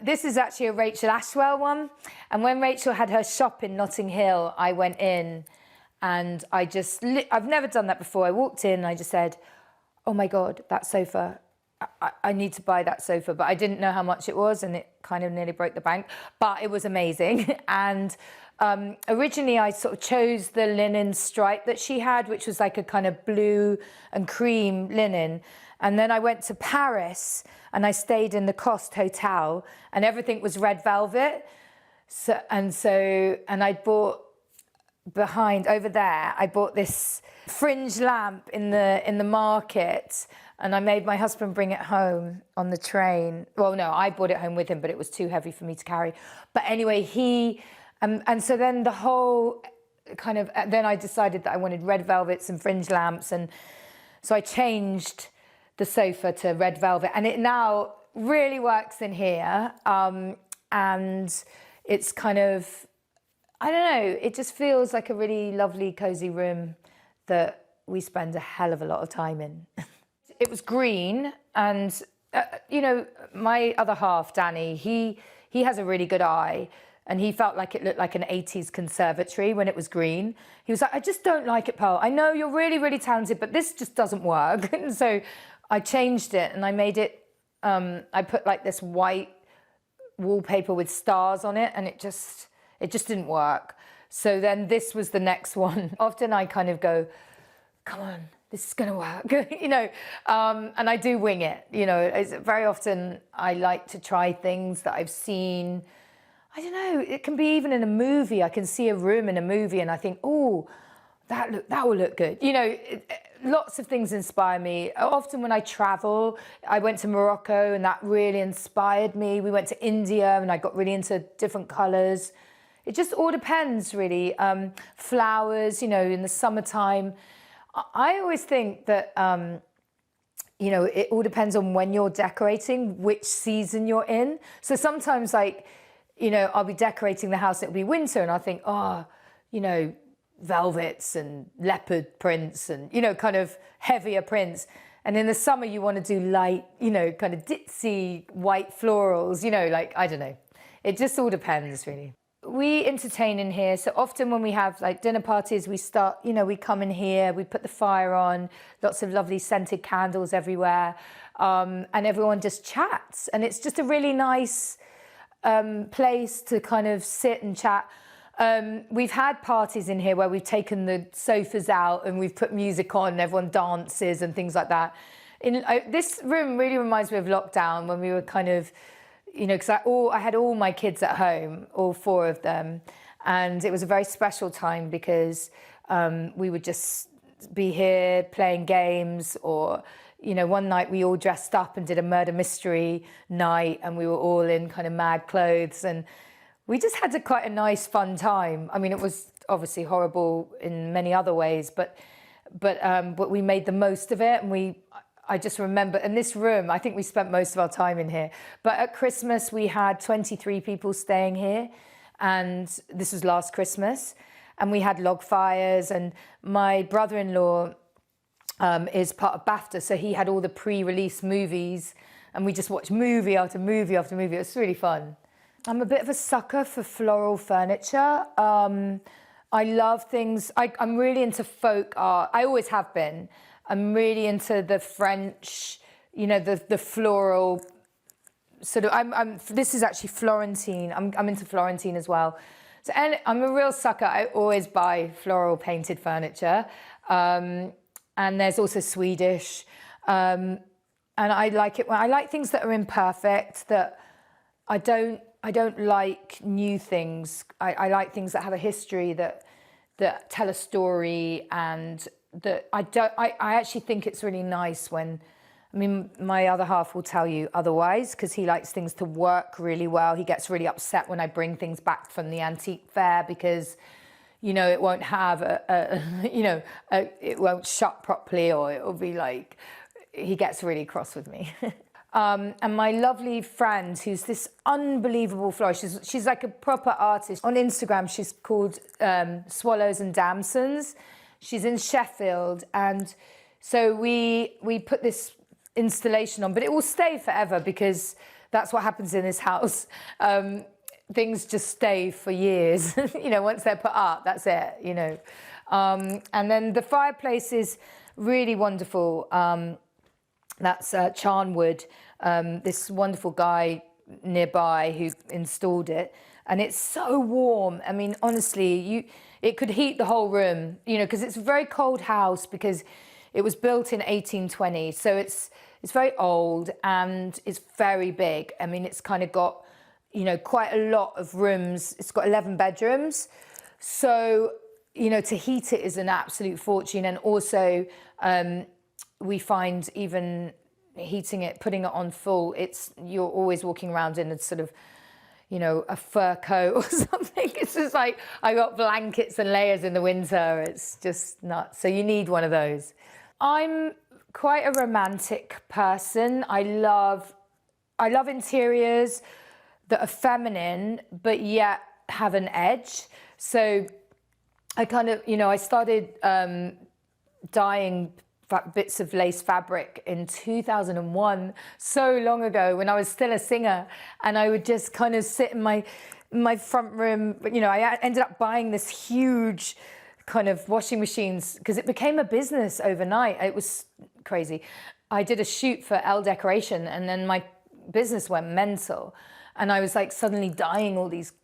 This is actually a Rachel Ashwell one. And when Rachel had her shop in Notting Hill, I went in and I've never done that before. I walked in and I just said, oh my God, that sofa, I need to buy that sofa. But I didn't know how much it was and it kind of nearly broke the bank. But it was amazing. And originally I sort of chose the linen stripe that she had, which was like a kind of blue and cream linen. And then I went to Paris and I stayed in the Coste Hotel and everything was red velvet. And I bought over there, I bought this fringe lamp in the market and I made my husband bring it home on the train. Well, no, I brought it home with him, but it was too heavy for me to carry. But anyway, and so then the whole kind of, then I decided that I wanted red velvets and fringe lamps. And so I changed the sofa to red velvet and it now really works in here. And it's kind of, I don't know, it just feels like a really lovely, cozy room that we spend a hell of a lot of time in. It was green and, you know, my other half, Danny, he has a really good eye and he felt like it looked like an 80s conservatory when it was green. He was like, I just don't like it, Pearl. I know you're really, really talented, but this just doesn't work. And so I changed it and I made it, I put like this white wallpaper with stars on it and it just didn't work. So then this was the next one. Often I kind of go, come on, this is gonna work, you know, and I do wing it, you know. Very often I like to try things that I've seen. I don't know, it can be even in a movie. I can see a room in a movie and I think, oh, that will look good. You know, lots of things inspire me. Often when I travel, I went to Morocco and that really inspired me. We went to India and I got really into different colors. It just all depends, really. Flowers, you know, in the summertime. I always think that, you know, it all depends on when you're decorating, which season you're in. So sometimes, like, you know, I'll be decorating the house, it'll be winter, and I think, oh, you know, velvets and leopard prints and, you know, kind of heavier prints. And in the summer, you want to do light, you know, kind of ditzy white florals, you know, like, I don't know. It just all depends, really. We entertain in here. So often when we have like dinner parties, we start, you know, we come in here, we put the fire on, lots of lovely scented candles everywhere. And everyone just chats. And it's just a really nice place to kind of sit and chat. We've had parties in here where we've taken the sofas out and we've put music on and everyone dances and things like that. This room really reminds me of lockdown when we were kind of, you know, because I had all my kids at home, all 4 of them. And it was a very special time because we would just be here playing games or, you know, one night we all dressed up and did a murder mystery night and we were all in kind of mad clothes and we just had quite a nice, fun time. I mean, it was obviously horrible in many other ways, but we made the most of it. And I just remember, in this room, I think we spent most of our time in here. But at Christmas, we had 23 people staying here. And this was last Christmas. And we had log fires. And my brother-in-law is part of BAFTA. So he had all the pre-release movies. And we just watched movie after movie after movie. It was really fun. I'm a bit of a sucker for floral furniture. I love things. I'm really into folk art. I always have been. I'm really into the French, you know, the floral sort of. This is actually Florentine. I'm into Florentine as well. So, and I'm a real sucker. I always buy floral painted furniture, and there's also Swedish, and I like it. I like things that are imperfect. That I don't like new things. I like things that have a history, that tell a story, and that I actually think it's really nice when, I mean, my other half will tell you otherwise because he likes things to work really well. He gets really upset when I bring things back from the antique fair because, you know, it won't have it won't shut properly, or it'll be like, he gets really cross with me. And my lovely friend, who's this unbelievable florist, she's like a proper artist. On Instagram, she's called Swallows and Damsons. She's in Sheffield, and so we put this installation on, but it will stay forever because that's what happens in this house. Things just stay for years. You know, once they're put up, that's it, you know. And then the fireplace is really wonderful. That's Charnwood, this wonderful guy nearby who installed it. And it's so warm. I mean, honestly, it could heat the whole room, you know, because it's a very cold house because it was built in 1820. So it's very old and it's very big. I mean, it's kind of got, you know, quite a lot of rooms. It's got 11 bedrooms. So, you know, to heat it is an absolute fortune. And also, we find even heating it, putting it on full, you're always walking around in a sort of, you know, a fur coat or something. It's just like, I got blankets and layers in the winter. It's just nuts. So you need one of those. I'm quite a romantic person. I love interiors that are feminine, but yet have an edge. So I kind of, you know, I started dyeing bits of lace fabric in 2001, so long ago, when I was still a singer, and I would just kind of sit in my front room. You know, I ended up buying this huge kind of washing machines because it became a business overnight. It was crazy. I did a shoot for Elle Decoration, and then my business went mental, and I was like suddenly dyeing all these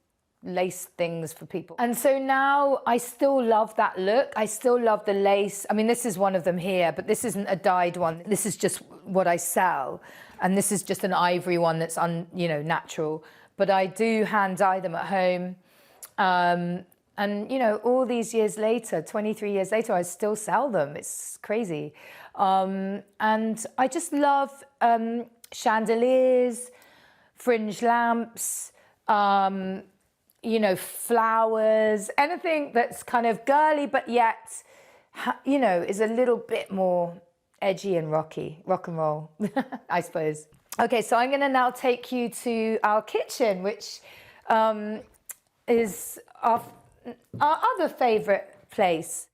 lace things for people. And so now I still love that look. I still love the lace. I mean, this is one of them here, but this isn't a dyed one. This is just what I sell. And this is just an ivory one that's natural. But I do hand dye them at home. And, you know, all these years later, 23 years later, I still sell them. It's crazy. And I just love chandeliers, fringe lamps, you know, flowers, anything that's kind of girly, but yet, you know, is a little bit more edgy and rock and roll, I suppose. Okay, so I'm gonna now take you to our kitchen, which is our other favorite place.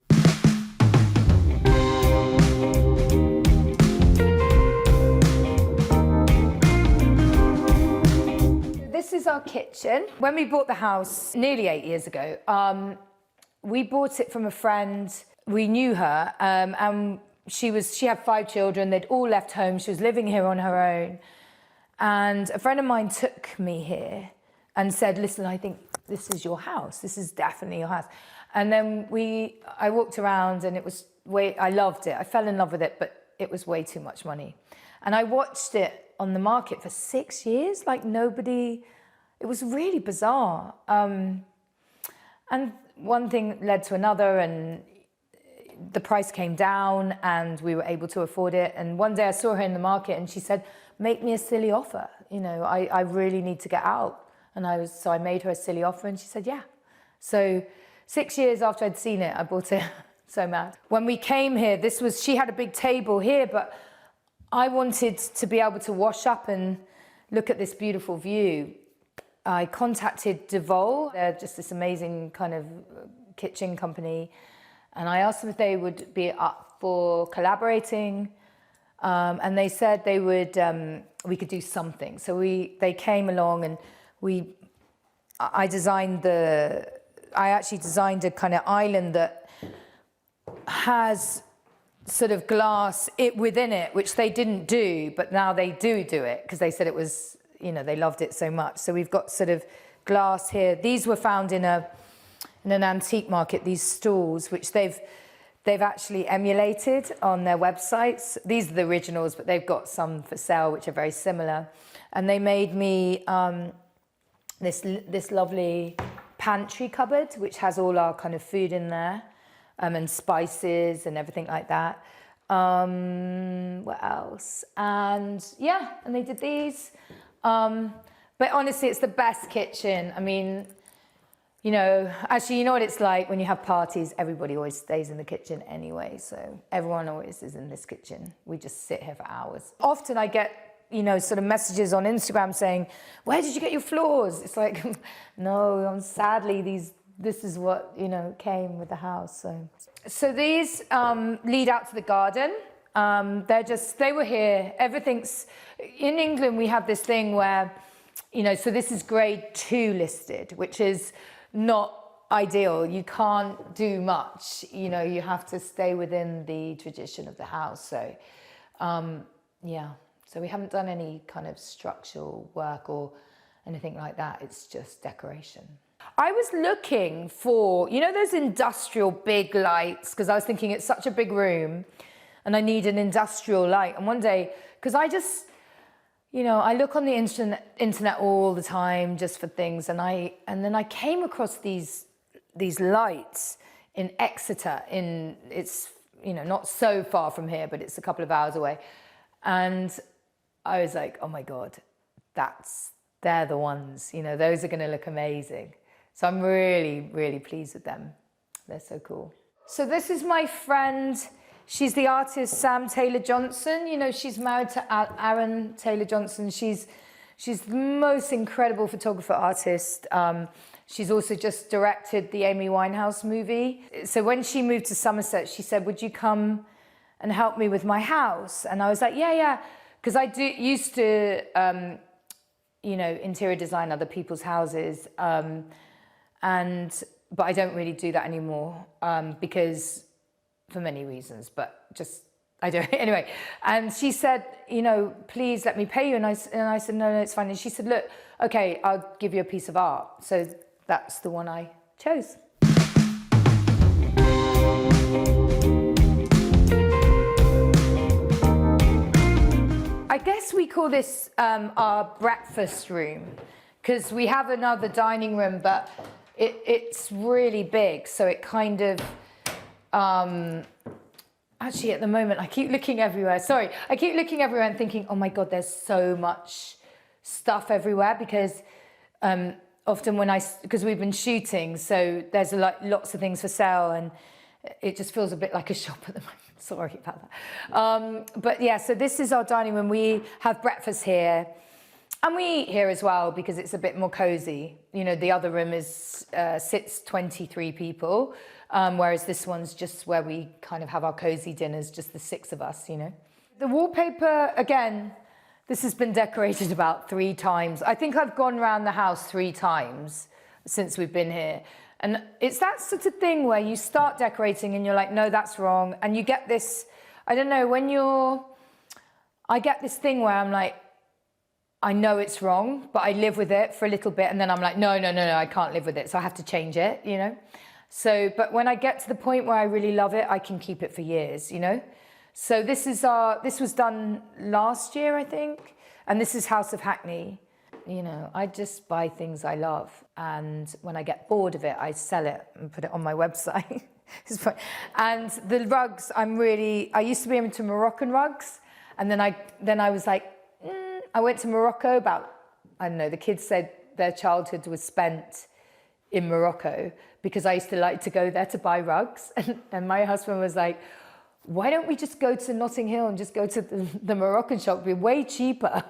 This is our kitchen. When we bought the house nearly 8 years ago, we bought it from a friend. We knew her, and she had 5 children. They'd all left home. She was living here on her own. And a friend of mine took me here and said, listen, I think this is your house. This is definitely your house. And then I walked around, and I loved it. I fell in love with it, but it was way too much money. And I watched it on the market for 6 years, like nobody. It was really bizarre. And one thing led to another, and the price came down, and we were able to afford it. And one day I saw her in the market, and she said, make me a silly offer. You know, I really need to get out. And so I made her a silly offer, and she said, yeah. So 6 years after I'd seen it, I bought it. So mad. When we came here, she had a big table here, but I wanted to be able to wash up and look at this beautiful view. I contacted DeVol. They're just this amazing kind of kitchen company. And I asked them if they would be up for collaborating. And they said they would, we could do something. So they came along, and I actually designed a kind of island that has sort of glass within it, which they didn't do, but now they do it because they said it was, you know, they loved it so much. So we've got sort of glass here. These were found in an antique market, these stools, which they've actually emulated on their websites. These are the originals, but they've got some for sale which are very similar. And they made me this lovely pantry cupboard, which has all our kind of food in there. And spices and everything like that. What else? And yeah, and they did these. But honestly, it's the best kitchen. I mean, You know, actually, you know what it's like when you have parties, everybody always stays in the kitchen anyway. So everyone always is in this kitchen. We just sit here for hours. Often I get, you know, sort of messages on Instagram saying, where did you get your floors? It's like, no, sadly, this is what, you know, came with the house. So these lead out to the garden. They were here. Everything's, in England, we have this thing where, you know, so this is grade 2 listed, which is not ideal. You can't do much, you know, you have to stay within the tradition of the house. So, yeah, so we haven't done any kind of structural work or anything like that. It's just decoration. I was looking for, you know, those industrial big lights, because I was thinking it's such a big room and I need an industrial light. And one day, because I just, you know, I look on the internet all the time just for things, and then I came across these lights in Exeter. It's, you know, not so far from here, but it's a couple of hours away. And I was like, oh my God, they're the ones, you know, those are going to look amazing. So I'm really, really pleased with them. They're so cool. So this is my friend. She's the artist Sam Taylor-Johnson. You know, she's married to Aaron Taylor-Johnson. She's the most incredible photographer artist. She's also just directed the Amy Winehouse movie. So when she moved to Somerset, she said, would you come and help me with my house? And I was like, yeah. Because I used to, you know, interior design other people's houses. But I don't really do that anymore because for many reasons, but just, I don't, anyway. And she said, you know, please let me pay you. And I said, no, it's fine. And she said, look, okay, I'll give you a piece of art. So that's the one I chose. I guess we call this our breakfast room, because we have another dining room, but it's really big. So it kind of, actually at the moment, I keep looking everywhere. Sorry, I keep looking everywhere and thinking, oh my God, there's so much stuff everywhere, because often because we've been shooting, so there's lots of things for sale, and it just feels a bit like a shop at the moment. Sorry about that. But yeah, so this is our dining room. We have breakfast here. And we eat here as well because it's a bit more cozy. You know, the other room sits 23 people, whereas this one's just where we kind of have our cozy dinners, just the 6 of us, you know. The wallpaper, again, this has been decorated about 3 times. I think I've gone around the house 3 times since we've been here. And it's that sort of thing where you start decorating and you're like, no, that's wrong. And you get this, I don't know, I get this thing where I'm like, I know it's wrong, but I live with it for a little bit, and then I'm like, no, I can't live with it, so I have to change it, you know? So, but when I get to the point where I really love it, I can keep it for years, you know? So this was done last year, I think, and this is House of Hackney. You know, I just buy things I love, and when I get bored of it, I sell it and put it on my website. And the rugs, I used to be into Moroccan rugs, and then I was like, I went to Morocco about, I don't know, the kids said their childhood was spent in Morocco because I used to like to go there to buy rugs. And my husband was like, why don't we just go to Notting Hill and just go to the Moroccan shop? It'd be way cheaper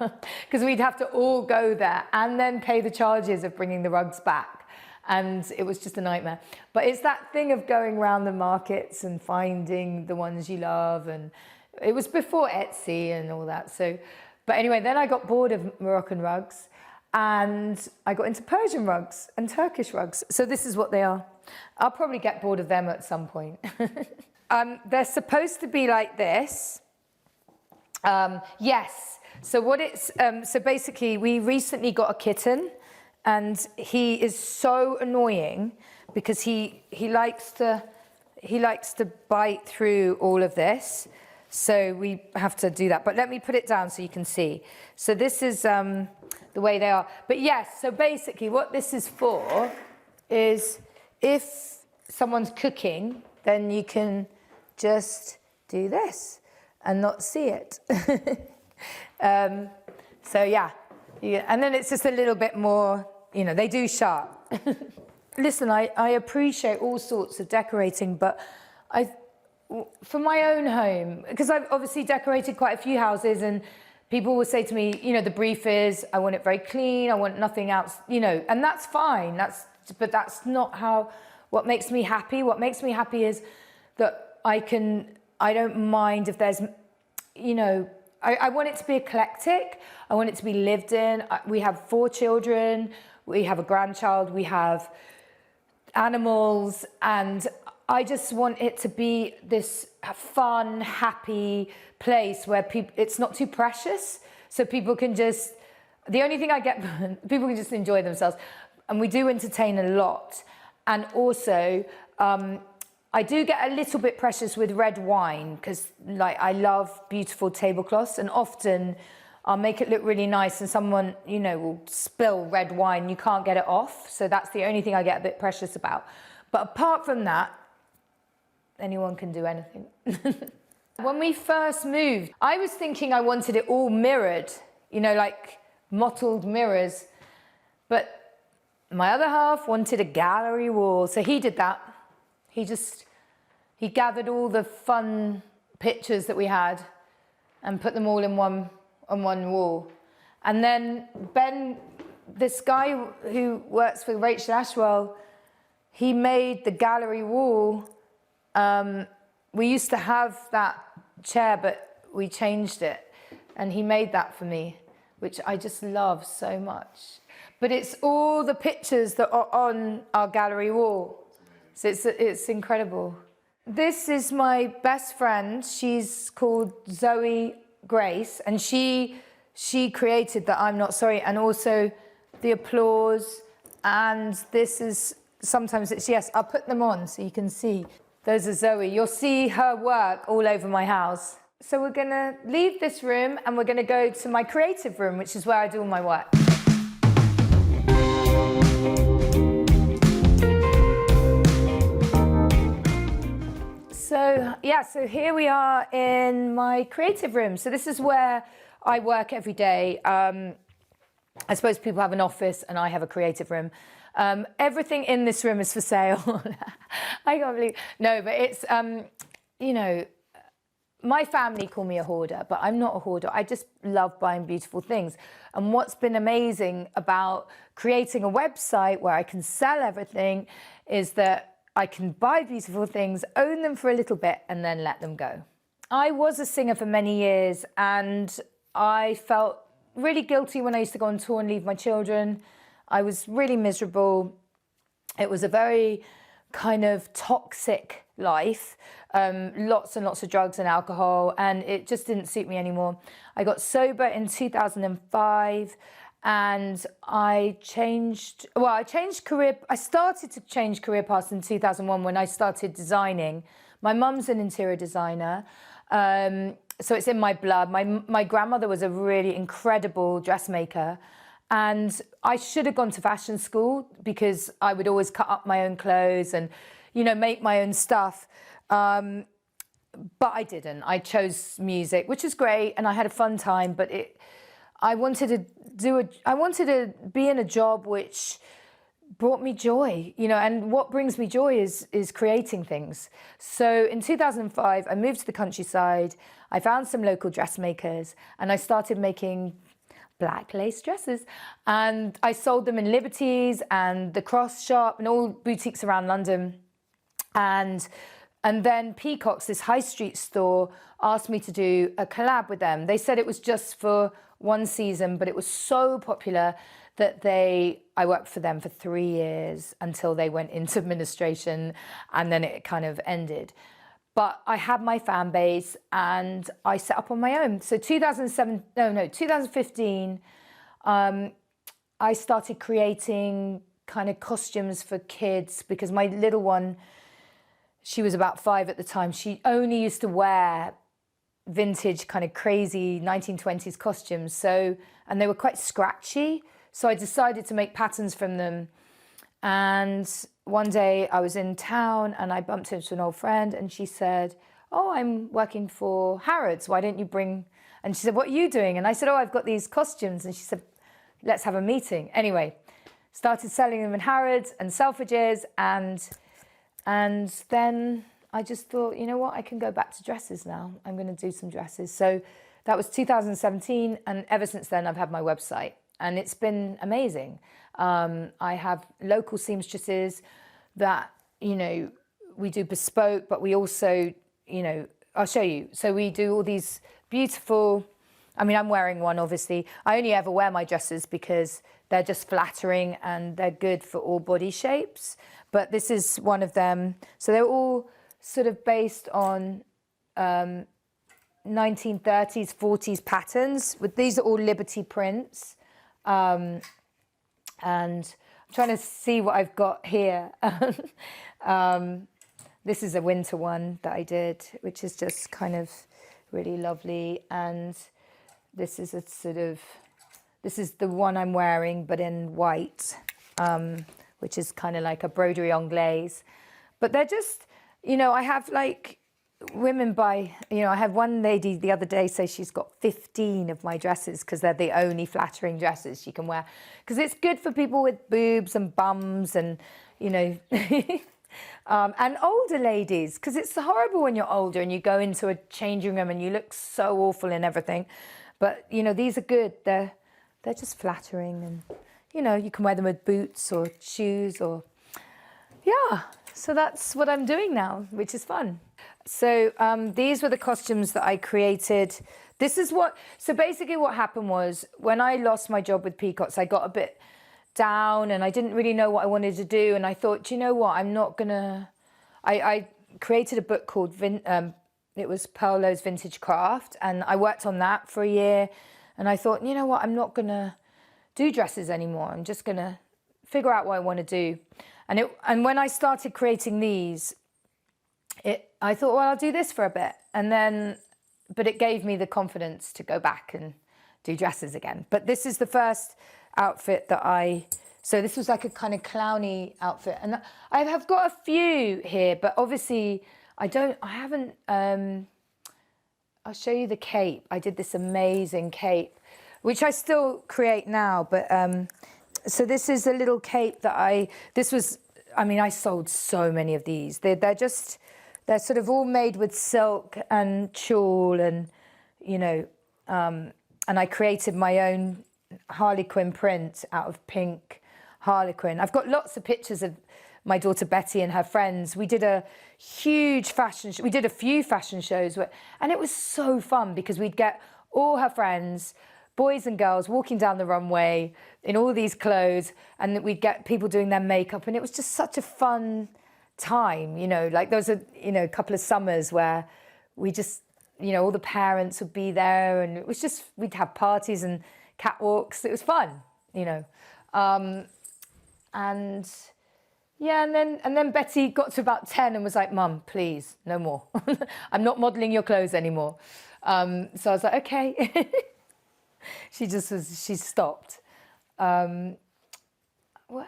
because we'd have to all go there and then pay the charges of bringing the rugs back. And it was just a nightmare. But it's that thing of going around the markets and finding the ones you love. And it was before Etsy and all that. So. But anyway, then I got bored of Moroccan rugs and I got into Persian rugs and Turkish rugs. So this is what they are. I'll probably get bored of them at some point. They're supposed to be like this. Yes. So so basically we recently got a kitten, and he is so annoying because he likes to bite through all of this. So we have to do that. But let me put it down so you can see. So this is the way they are. But yes, so basically what this is for is if someone's cooking, then you can just do this and not see it. So yeah. And then it's just a little bit more, you know, they do sharp. Listen, I appreciate all sorts of decorating, but for my own home, because I've obviously decorated quite a few houses, and people will say to me, you know, the brief is, I want it very clean, I want nothing else, you know, and that's fine. But that's not what makes me happy. What makes me happy is that I don't mind if there's, you know, I want it to be eclectic. I want it to be lived in. We have 4 children. We have a grandchild. We have animals, and I just want it to be this fun, happy place where it's not too precious, so people can just, the only thing I get, people can just enjoy themselves. And we do entertain a lot. And also, I do get a little bit precious with red wine, because like I love beautiful tablecloths, and often I'll make it look really nice and someone, you know, will spill red wine. You can't get it off. So that's the only thing I get a bit precious about. But apart from that, anyone can do anything. When we first moved, I was thinking I wanted it all mirrored, you know, like mottled mirrors. But my other half wanted a gallery wall. So he did that. He gathered all the fun pictures that we had and put them all on one wall. And then Ben, this guy who works for Rachel Ashwell, he made the gallery wall. We used to have that chair, but we changed it. And he made that for me, which I just love so much. But it's all the pictures that are on our gallery wall. So it's incredible. This is my best friend. She's called Zoe Grace, and she created the I'm Not Sorry, and also the applause. And this is, sometimes it's, yes, I'll put them on so you can see. Those are Zoe. You'll see her work all over my house. So we're gonna leave this room and we're gonna go to my creative room, which is where I do all my work. So here we are in my creative room. So this is where I work every day. I suppose people have an office and I have a creative room. Everything in this room is for sale. I can't believe, no, but it's, you know, my family call me a hoarder, but I'm not a hoarder. I just love buying beautiful things. And what's been amazing about creating a website where I can sell everything is that I can buy beautiful things, own them for a little bit, and then let them go. I was a singer for many years, and I felt really guilty when I used to go on tour and leave my children. I was really miserable. It was a very kind of toxic life, lots and lots of drugs and alcohol, and it just didn't suit me anymore. I got sober in 2005, and I started to change career paths in 2001 when I started designing. My mum's an interior designer, so it's in my blood. My grandmother was a really incredible dressmaker, and I should have gone to fashion school because I would always cut up my own clothes and, you know, make my own stuff. But I didn't. I chose music, which is great, and I had a fun time, but I wanted to be in a job which brought me joy, you know, and what brings me joy is creating things. So in 2005, I moved to the countryside. I found some local dressmakers, and I started making black lace dresses, and I sold them in Liberties and the Cross Shop and all boutiques around London. And then Peacocks, this high street store, asked me to do a collab with them. They said it was just for one season, but it was so popular that I worked for them for 3 years until they went into administration, and then it kind of ended. But I had my fan base and I set up on my own. So 2015, I started creating kind of costumes for kids because my little one, she was about 5 at the time. She only used to wear vintage kind of crazy 1920s costumes. So, and they were quite scratchy. So I decided to make patterns from them. And one day I was in town and I bumped into an old friend and she said, "Oh, I'm working for Harrods. Why don't you bring..." And she said, "What are you doing?" And I said, "Oh, I've got these costumes." And she said, "Let's have a meeting." Anyway, started selling them in Harrods and Selfridges, and then I just thought, you know what, I can go back to dresses now. I'm going to do some dresses. So that was 2017, and ever since then I've had my website, and it's been amazing. I have local seamstresses that, you know, we do bespoke, but we also, you know, I'll show you. So we do all these beautiful, I mean, I'm wearing one, obviously. I only ever wear my dresses because they're just flattering and they're good for all body shapes. But this is one of them. So they're all sort of based on 1930s, 40s patterns. These are all Liberty prints. And I'm trying to see what I've got here. This is a winter one that I did, which is just kind of really lovely. And this is a sort of, this is the one I'm wearing, but in white, which is kind of like a broderie anglaise. But they're just, you know, I have like women buy, you know, I had one lady the other day say she's got 15 of my dresses because they're the only flattering dresses she can wear. Because it's good for people with boobs and bums and, you know, and older ladies, because it's horrible when you're older and you go into a changing room and you look so awful and everything. But, you know, these are good. They're just flattering, and, you know, you can wear them with boots or shoes or, yeah. So that's what I'm doing now, which is fun. So these were the costumes that I created. This is what, so basically what happened was when I lost my job with Peacocks, I got a bit down and I didn't really know what I wanted to do. And I thought, do you know what, I'm not gonna, I created a book called, it was Paolo's Vintage Craft. And I worked on that for a year. And I thought, you know what, I'm not gonna do dresses anymore. I'm just gonna figure out what I want to do. And when I started creating these, I thought, well, I'll do this for a bit. And then, but it gave me the confidence to go back and do dresses again. But this is the first outfit that so this was like a kind of clowny outfit. And I have got a few here, but obviously I haven't, I'll show you the cape. I did this amazing cape, which I still create now, but, so this is a little cape that I sold so many of these. They're sort of all made with silk and tulle and, you know, and I created my own harlequin print out of pink harlequin. I've got lots of pictures of my daughter Betty and her friends. We did a huge fashion show. We did a few fashion shows, and it was so fun because we'd get all her friends, boys and girls, walking down the runway in all these clothes, and we'd get people doing their makeup, and it was just such a fun time, you know. Like there was a couple of summers where we just, you know, all the parents would be there, and it was just, we'd have parties and catwalks. It was fun, you know. And yeah, and then Betty got to about 10 and was like, Mum, please, no more. I'm not modeling your clothes anymore. So I was like, okay. She stopped. What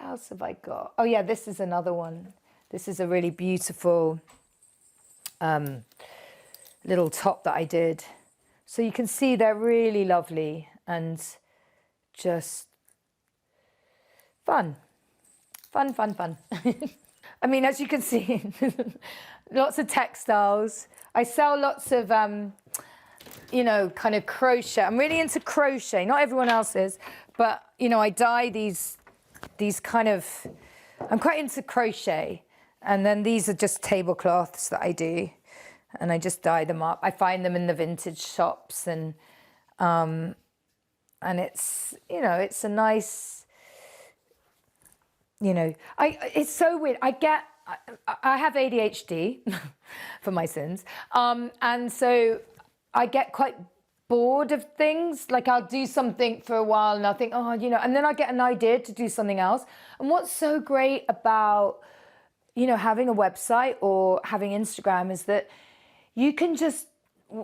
else have I got? Oh yeah, this is another one. This is a really beautiful little top that I did. So you can see they're really lovely and just fun. Fun. I mean, as you can see, lots of textiles. I sell lots of, you know, kind of crochet. I'm really into crochet. Not everyone else is, but, you know, I dye these kind of, I'm quite into crochet. And then these are just tablecloths that I do. And I just dye them up. I find them in the vintage shops, and it's, you know, it's a nice, you know, it's so weird. I have ADHD for my sins. And so I get quite bored of things. Like I'll do something for a while and I'll think, oh, you know, and then I get an idea to do something else. And what's so great about, you know, having a website or having Instagram is that you can just,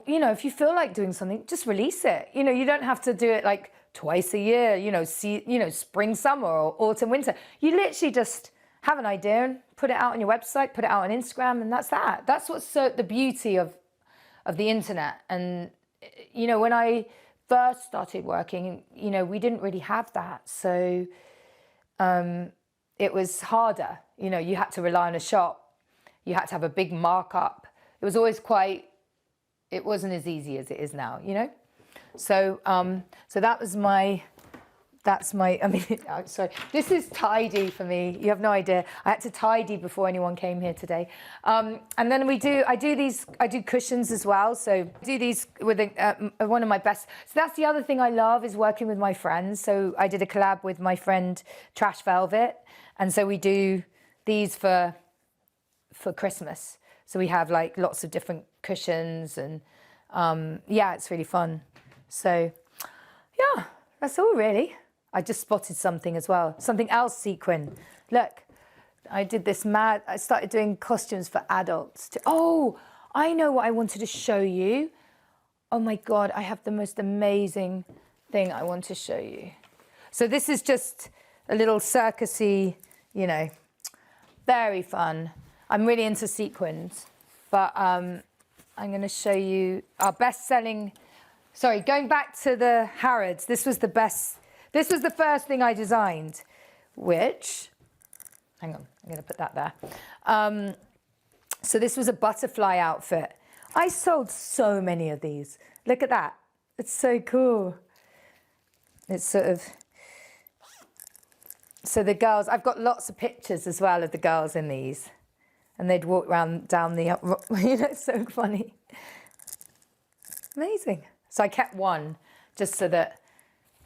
you know, if you feel like doing something, just release it. You know, you don't have to do it like twice a year, you know, spring, summer or autumn, winter. You literally just have an idea and put it out on your website, put it out on Instagram, and that's that. That's what's the beauty of the internet. And, you know, when I first started working, you know, we didn't really have that. So it was harder. You know, you had to rely on a shop. You had to have a big markup. It was always it wasn't as easy as it is now, you know? So, so that's my, I mean, sorry, this is tidy for me. You have no idea. I had to tidy before anyone came here today. And then I do cushions as well. So I do these with one of my best. So that's the other thing I love, is working with my friends. So I did a collab with my friend Trash Velvet. And so we do these for Christmas. So we have like lots of different cushions, and yeah, it's really fun. So yeah, that's all really. I just spotted something as well. Something else sequin. Look, I did this I started doing costumes for adults. Oh, I know what I wanted to show you. Oh my God, I have the most amazing thing I want to show you. So this is just a little circusy, you know, very fun. I'm really into sequins, but I'm going to show you our best-selling. Sorry, going back to the Harrods, this was the first thing I designed, which, hang on, I'm going to put that there. So this was a butterfly outfit. I sold so many of these. Look at that. It's so cool. It's sort of, so the girls, I've got lots of pictures as well of the girls in these. And they'd walk down the, you know, it's so funny. Amazing. So I kept one just so that,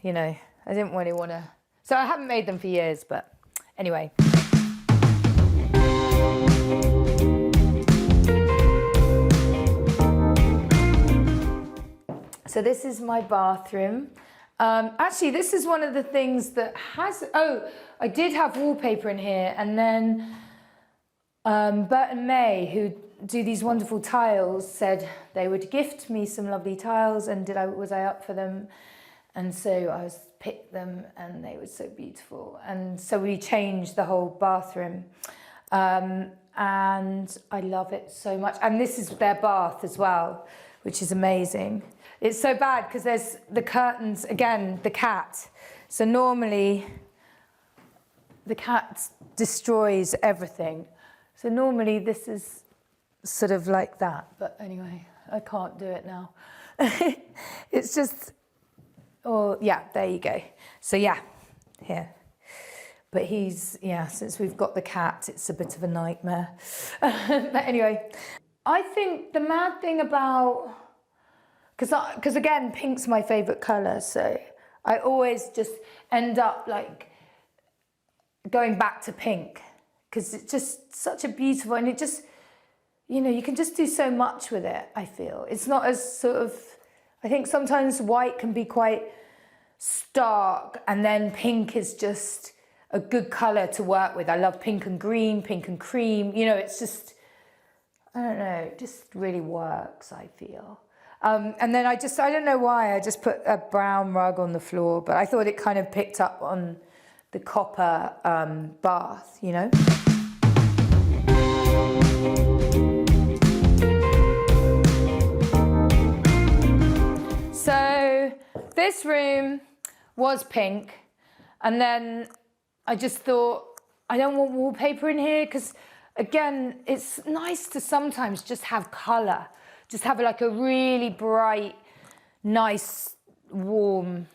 you know, I didn't really want to. So I haven't made them for years, but anyway. So this is my bathroom. Actually, this is one of the things that has, I did have wallpaper in here, and then Bert and May, who do these wonderful tiles, said they would gift me some lovely tiles, and was I up for them? And so I picked them, and they were so beautiful. And so we changed the whole bathroom, and I love it so much. And this is their bath as well, which is amazing. It's so bad because there's the curtains, again, the cat. So normally the cat destroys everything. So normally this is sort of like that, but anyway, I can't do it now. It's just, oh yeah, there you go. So yeah, here. But since we've got the cat, it's a bit of a nightmare. But anyway, I think the mad thing about, because again, pink's my favorite color, so I always just end up like going back to pink, because it's just such a beautiful, and it just, you know, you can just do so much with it, I feel. It's not as sort of, I think sometimes white can be quite stark, and then pink is just a good colour to work with. I love pink and green, pink and cream, you know, it's just, I don't know, it just really works, I feel. And then I don't know why, I just put a brown rug on the floor, but I thought it kind of picked up on the copper bath, you know? So this room was pink, and then I just thought, I don't want wallpaper in here, because again, it's nice to sometimes just have colour, just have like a really bright, nice, warm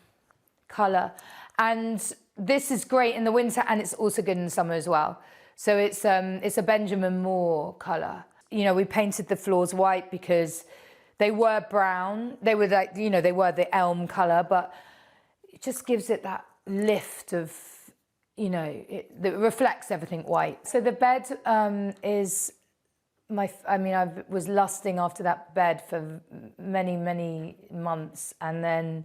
colour. And this is great in the winter, and it's also good in the summer as well. So it's a Benjamin Moore colour. You know, we painted the floors white because they were brown. They were like, you know, they were the elm colour, but it just gives it that lift of, you know, it reflects everything white. So the bed is I was lusting after that bed for many, many months, and then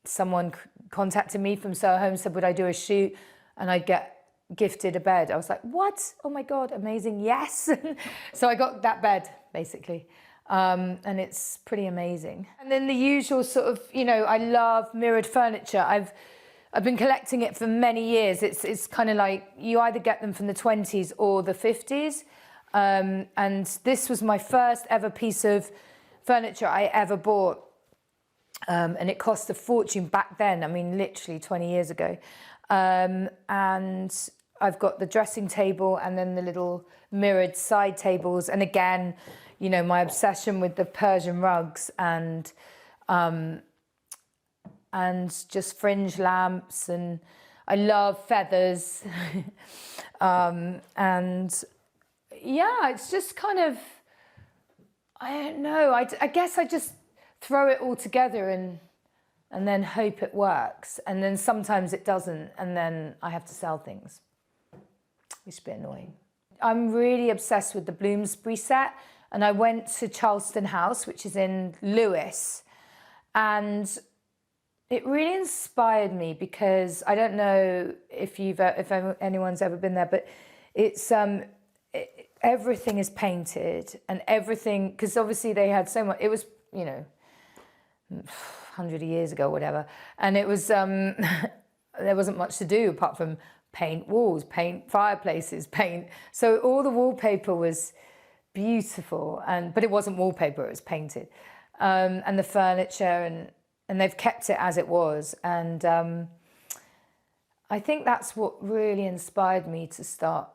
someone contacted me from Soho Home, said, would I do a shoot? And I'd get gifted a bed. I was like, what? Oh my God, amazing, yes. So I got that bed, basically. And it's pretty amazing. And then the usual sort of, you know, I love mirrored furniture. I've been collecting it for many years. It's kind of like, you either get them from the 20s or the 50s. And this was my first ever piece of furniture I ever bought. And it cost a fortune back then, I mean, literally 20 years ago. And I've got the dressing table and then the little mirrored side tables. And again, you know, my obsession with the Persian rugs and just fringe lamps, and I love feathers. And yeah, it's just kind of, I don't know, I guess I just throw it all together and then hope it works. And then sometimes it doesn't, and then I have to sell things, which is a bit annoying. I'm really obsessed with the Bloomsbury set, and I went to Charleston House, which is in Lewis, and it really inspired me because I don't know if anyone's ever been there, but it's everything is painted, and everything, because obviously they had so much. It was, you know, 100 years ago, whatever, and it was there wasn't much to do apart from paint walls, paint fireplaces, paint. So all the wallpaper was beautiful, but it wasn't wallpaper; it was painted, and the furniture, and they've kept it as it was. And I think that's what really inspired me to start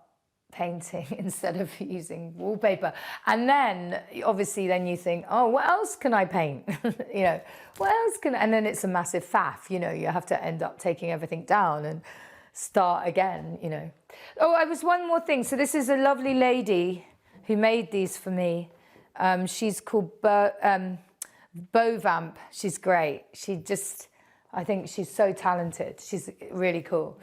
painting instead of using wallpaper. And then obviously then you think, oh, what else can I paint? You know, what else and then it's a massive faff, you know, you have to end up taking everything down and start again, you know. Oh, I was one more thing. So this is a lovely lady who made these for me. She's called Bovamp. She's great. I think she's so talented. She's really cool.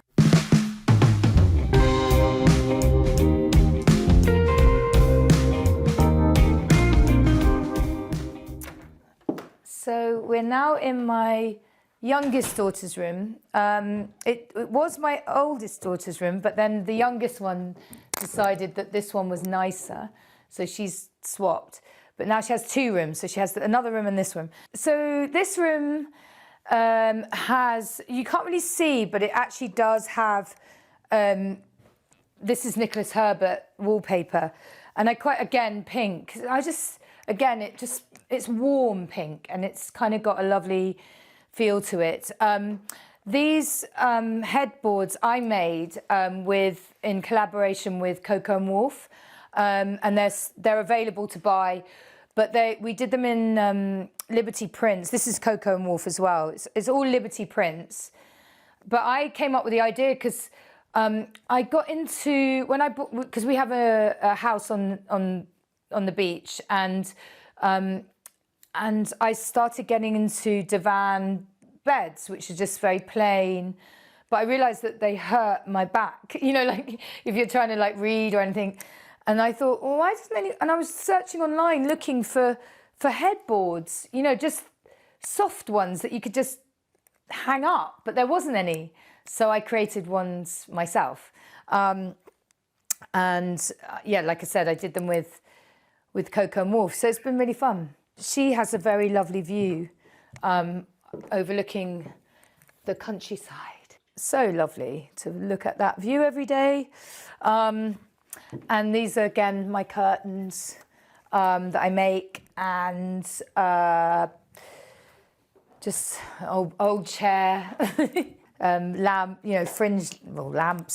So we're now in my youngest daughter's room. It was my oldest daughter's room, but then the youngest one decided that this one was nicer, so she's swapped. But now she has two rooms, so she has another room and this room. So this room has, you can't really see, but it actually does have, this is Nicholas Herbert wallpaper. And again, pink. It's warm pink, and it's kind of got a lovely feel to it. These headboards I made in collaboration with Coco & Wolf, and they're available to buy, but we did them in Liberty Prints. This is Coco & Wolf as well. It's all Liberty Prints. But I came up with the idea because I got into, when I bought, because we have a house on the beach, and I started getting into divan beds, which are just very plain, but I realized that they hurt my back, you know, like if you're trying to like read or anything. And I thought, well, why doesn't and I was searching online looking for headboards, you know, just soft ones that you could just hang up, but there wasn't any. So I created ones myself. Yeah, like I said, I did them with Coco & Wolf. So it's been really fun. She has a very lovely view overlooking the countryside. So lovely to look at that view every day. And these are, again, my curtains that I make, and just old chair, lamp, you know,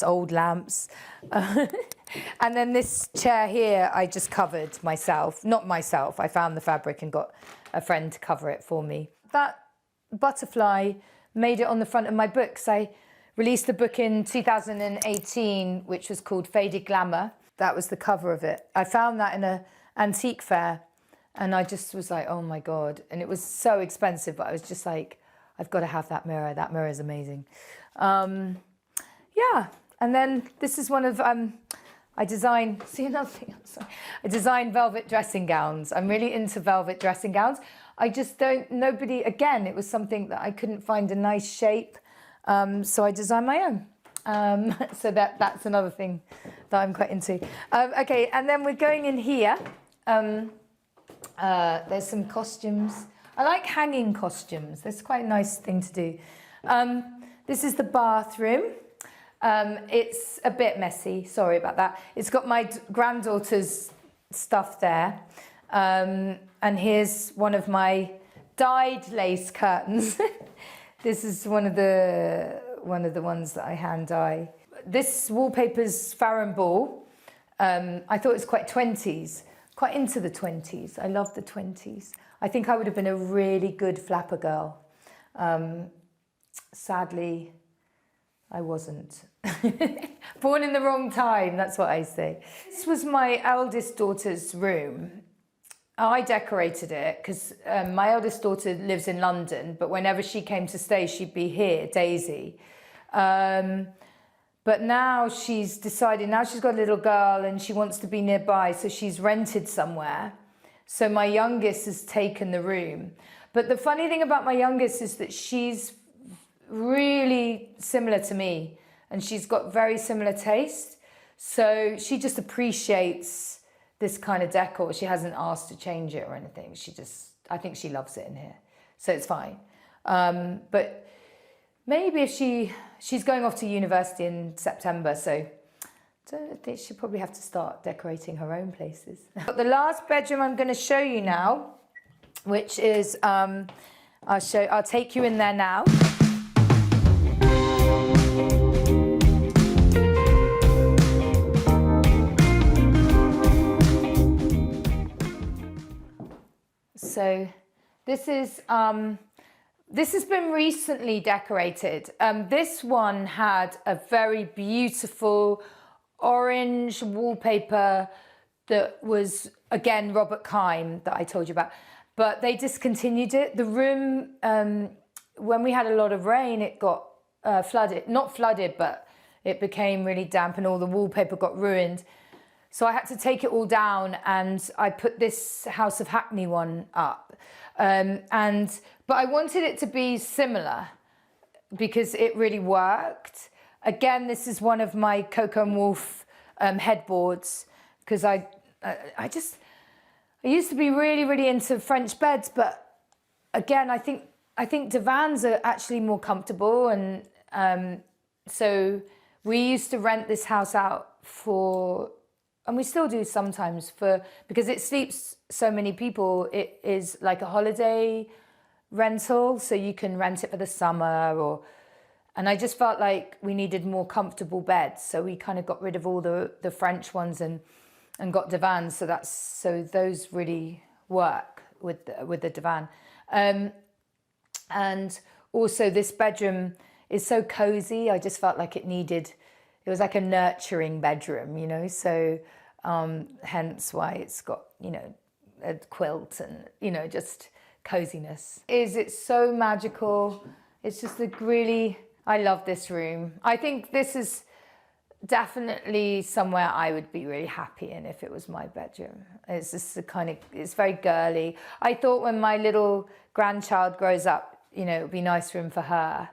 old lamps. And then this chair here, I just covered myself. Not myself, I found the fabric and got a friend to cover it for me. That butterfly made it on the front of my books. I released a book in 2018, which was called Faded Glamour. That was the cover of it. I found that in an antique fair, and I just was like, oh my God. And it was so expensive, but I was just like, I've got to have that mirror. That mirror is amazing. Yeah, and then this is one of, I design velvet dressing gowns. I'm really into velvet dressing gowns. I just again, it was something that I couldn't find a nice shape. So I designed my own. So that's another thing that I'm quite into. Okay, and then we're going in here. There's some costumes. I like hanging costumes. That's quite a nice thing to do. This is the bathroom. It's a bit messy, sorry about that. It's got my granddaughter's stuff there. And here's one of my dyed lace curtains. This is one of the one of the ones that I hand dye. This wallpaper's Farron Ball. I thought it was quite 20s, quite into the 20s. I love the 20s. I think I would have been a really good flapper girl. Sadly, I wasn't. Born in the wrong time, that's what I say. This was my eldest daughter's room. I decorated it because my eldest daughter lives in London, but whenever she came to stay, she'd be here, Daisy. But now she's decided, now she's got a little girl and she wants to be nearby, so she's rented somewhere. So my youngest has taken the room. But the funny thing about my youngest is that she's really similar to me and she's got very similar taste. So she just appreciates this kind of decor. She hasn't asked to change it or anything. I think she loves it in here. So it's fine. But maybe if she's going off to university in September, so I think she'll probably have to start decorating her own places. But the last bedroom I'm going to show you now, which is, I'll take you in there now. So this has been recently decorated. This one had a very beautiful orange wallpaper that was, again, Robert Kime that I told you about. But they discontinued it. The room, when we had a lot of rain, it got flooded. Not flooded, but it became really damp and all the wallpaper got ruined. So I had to take it all down and I put this House of Hackney one up. But I wanted it to be similar because it really worked. Again, this is one of my Coco and Wolf headboards because I used to be really, really into French beds, but again, I think divans are actually more comfortable. And so we used to rent this house out and we still do sometimes because it sleeps so many people. It is like a holiday rental, so you can rent it for the summer and I just felt like we needed more comfortable beds, so we kind of got rid of all the French ones and got divans. So those really work with the divan. And also this bedroom is so cozy. I just felt like it was like a nurturing bedroom, you know, so hence why it's got, you know, a quilt and, you know, just coziness. It's so magical. It's just I love this room. I think this is definitely somewhere I would be really happy in if it was my bedroom. It's just it's very girly. I thought when my little grandchild grows up, you know, it would be a nice room for her,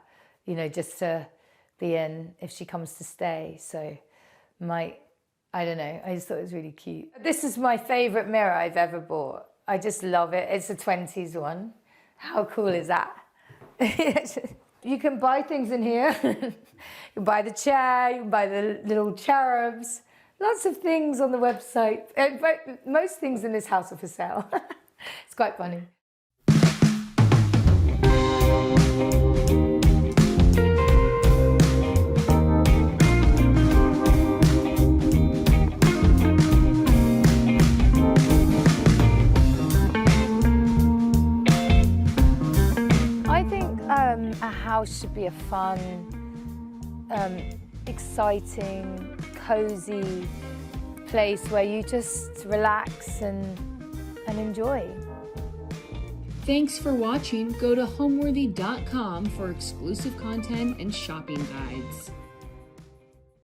you know, just to be in if she comes to stay. So I don't know, I just thought it was really cute. This is my favorite mirror I've ever bought. I just love it. It's a 20s one. How cool is that? You can buy things in here. You can buy the chair, you can buy the little cherubs. Lots of things on the website. Most things in this house are for sale. It's quite funny. A house should be a fun, exciting, cozy place where you just relax and enjoy. Thanks for watching. Go to homeworthy.com for exclusive content and shopping guides.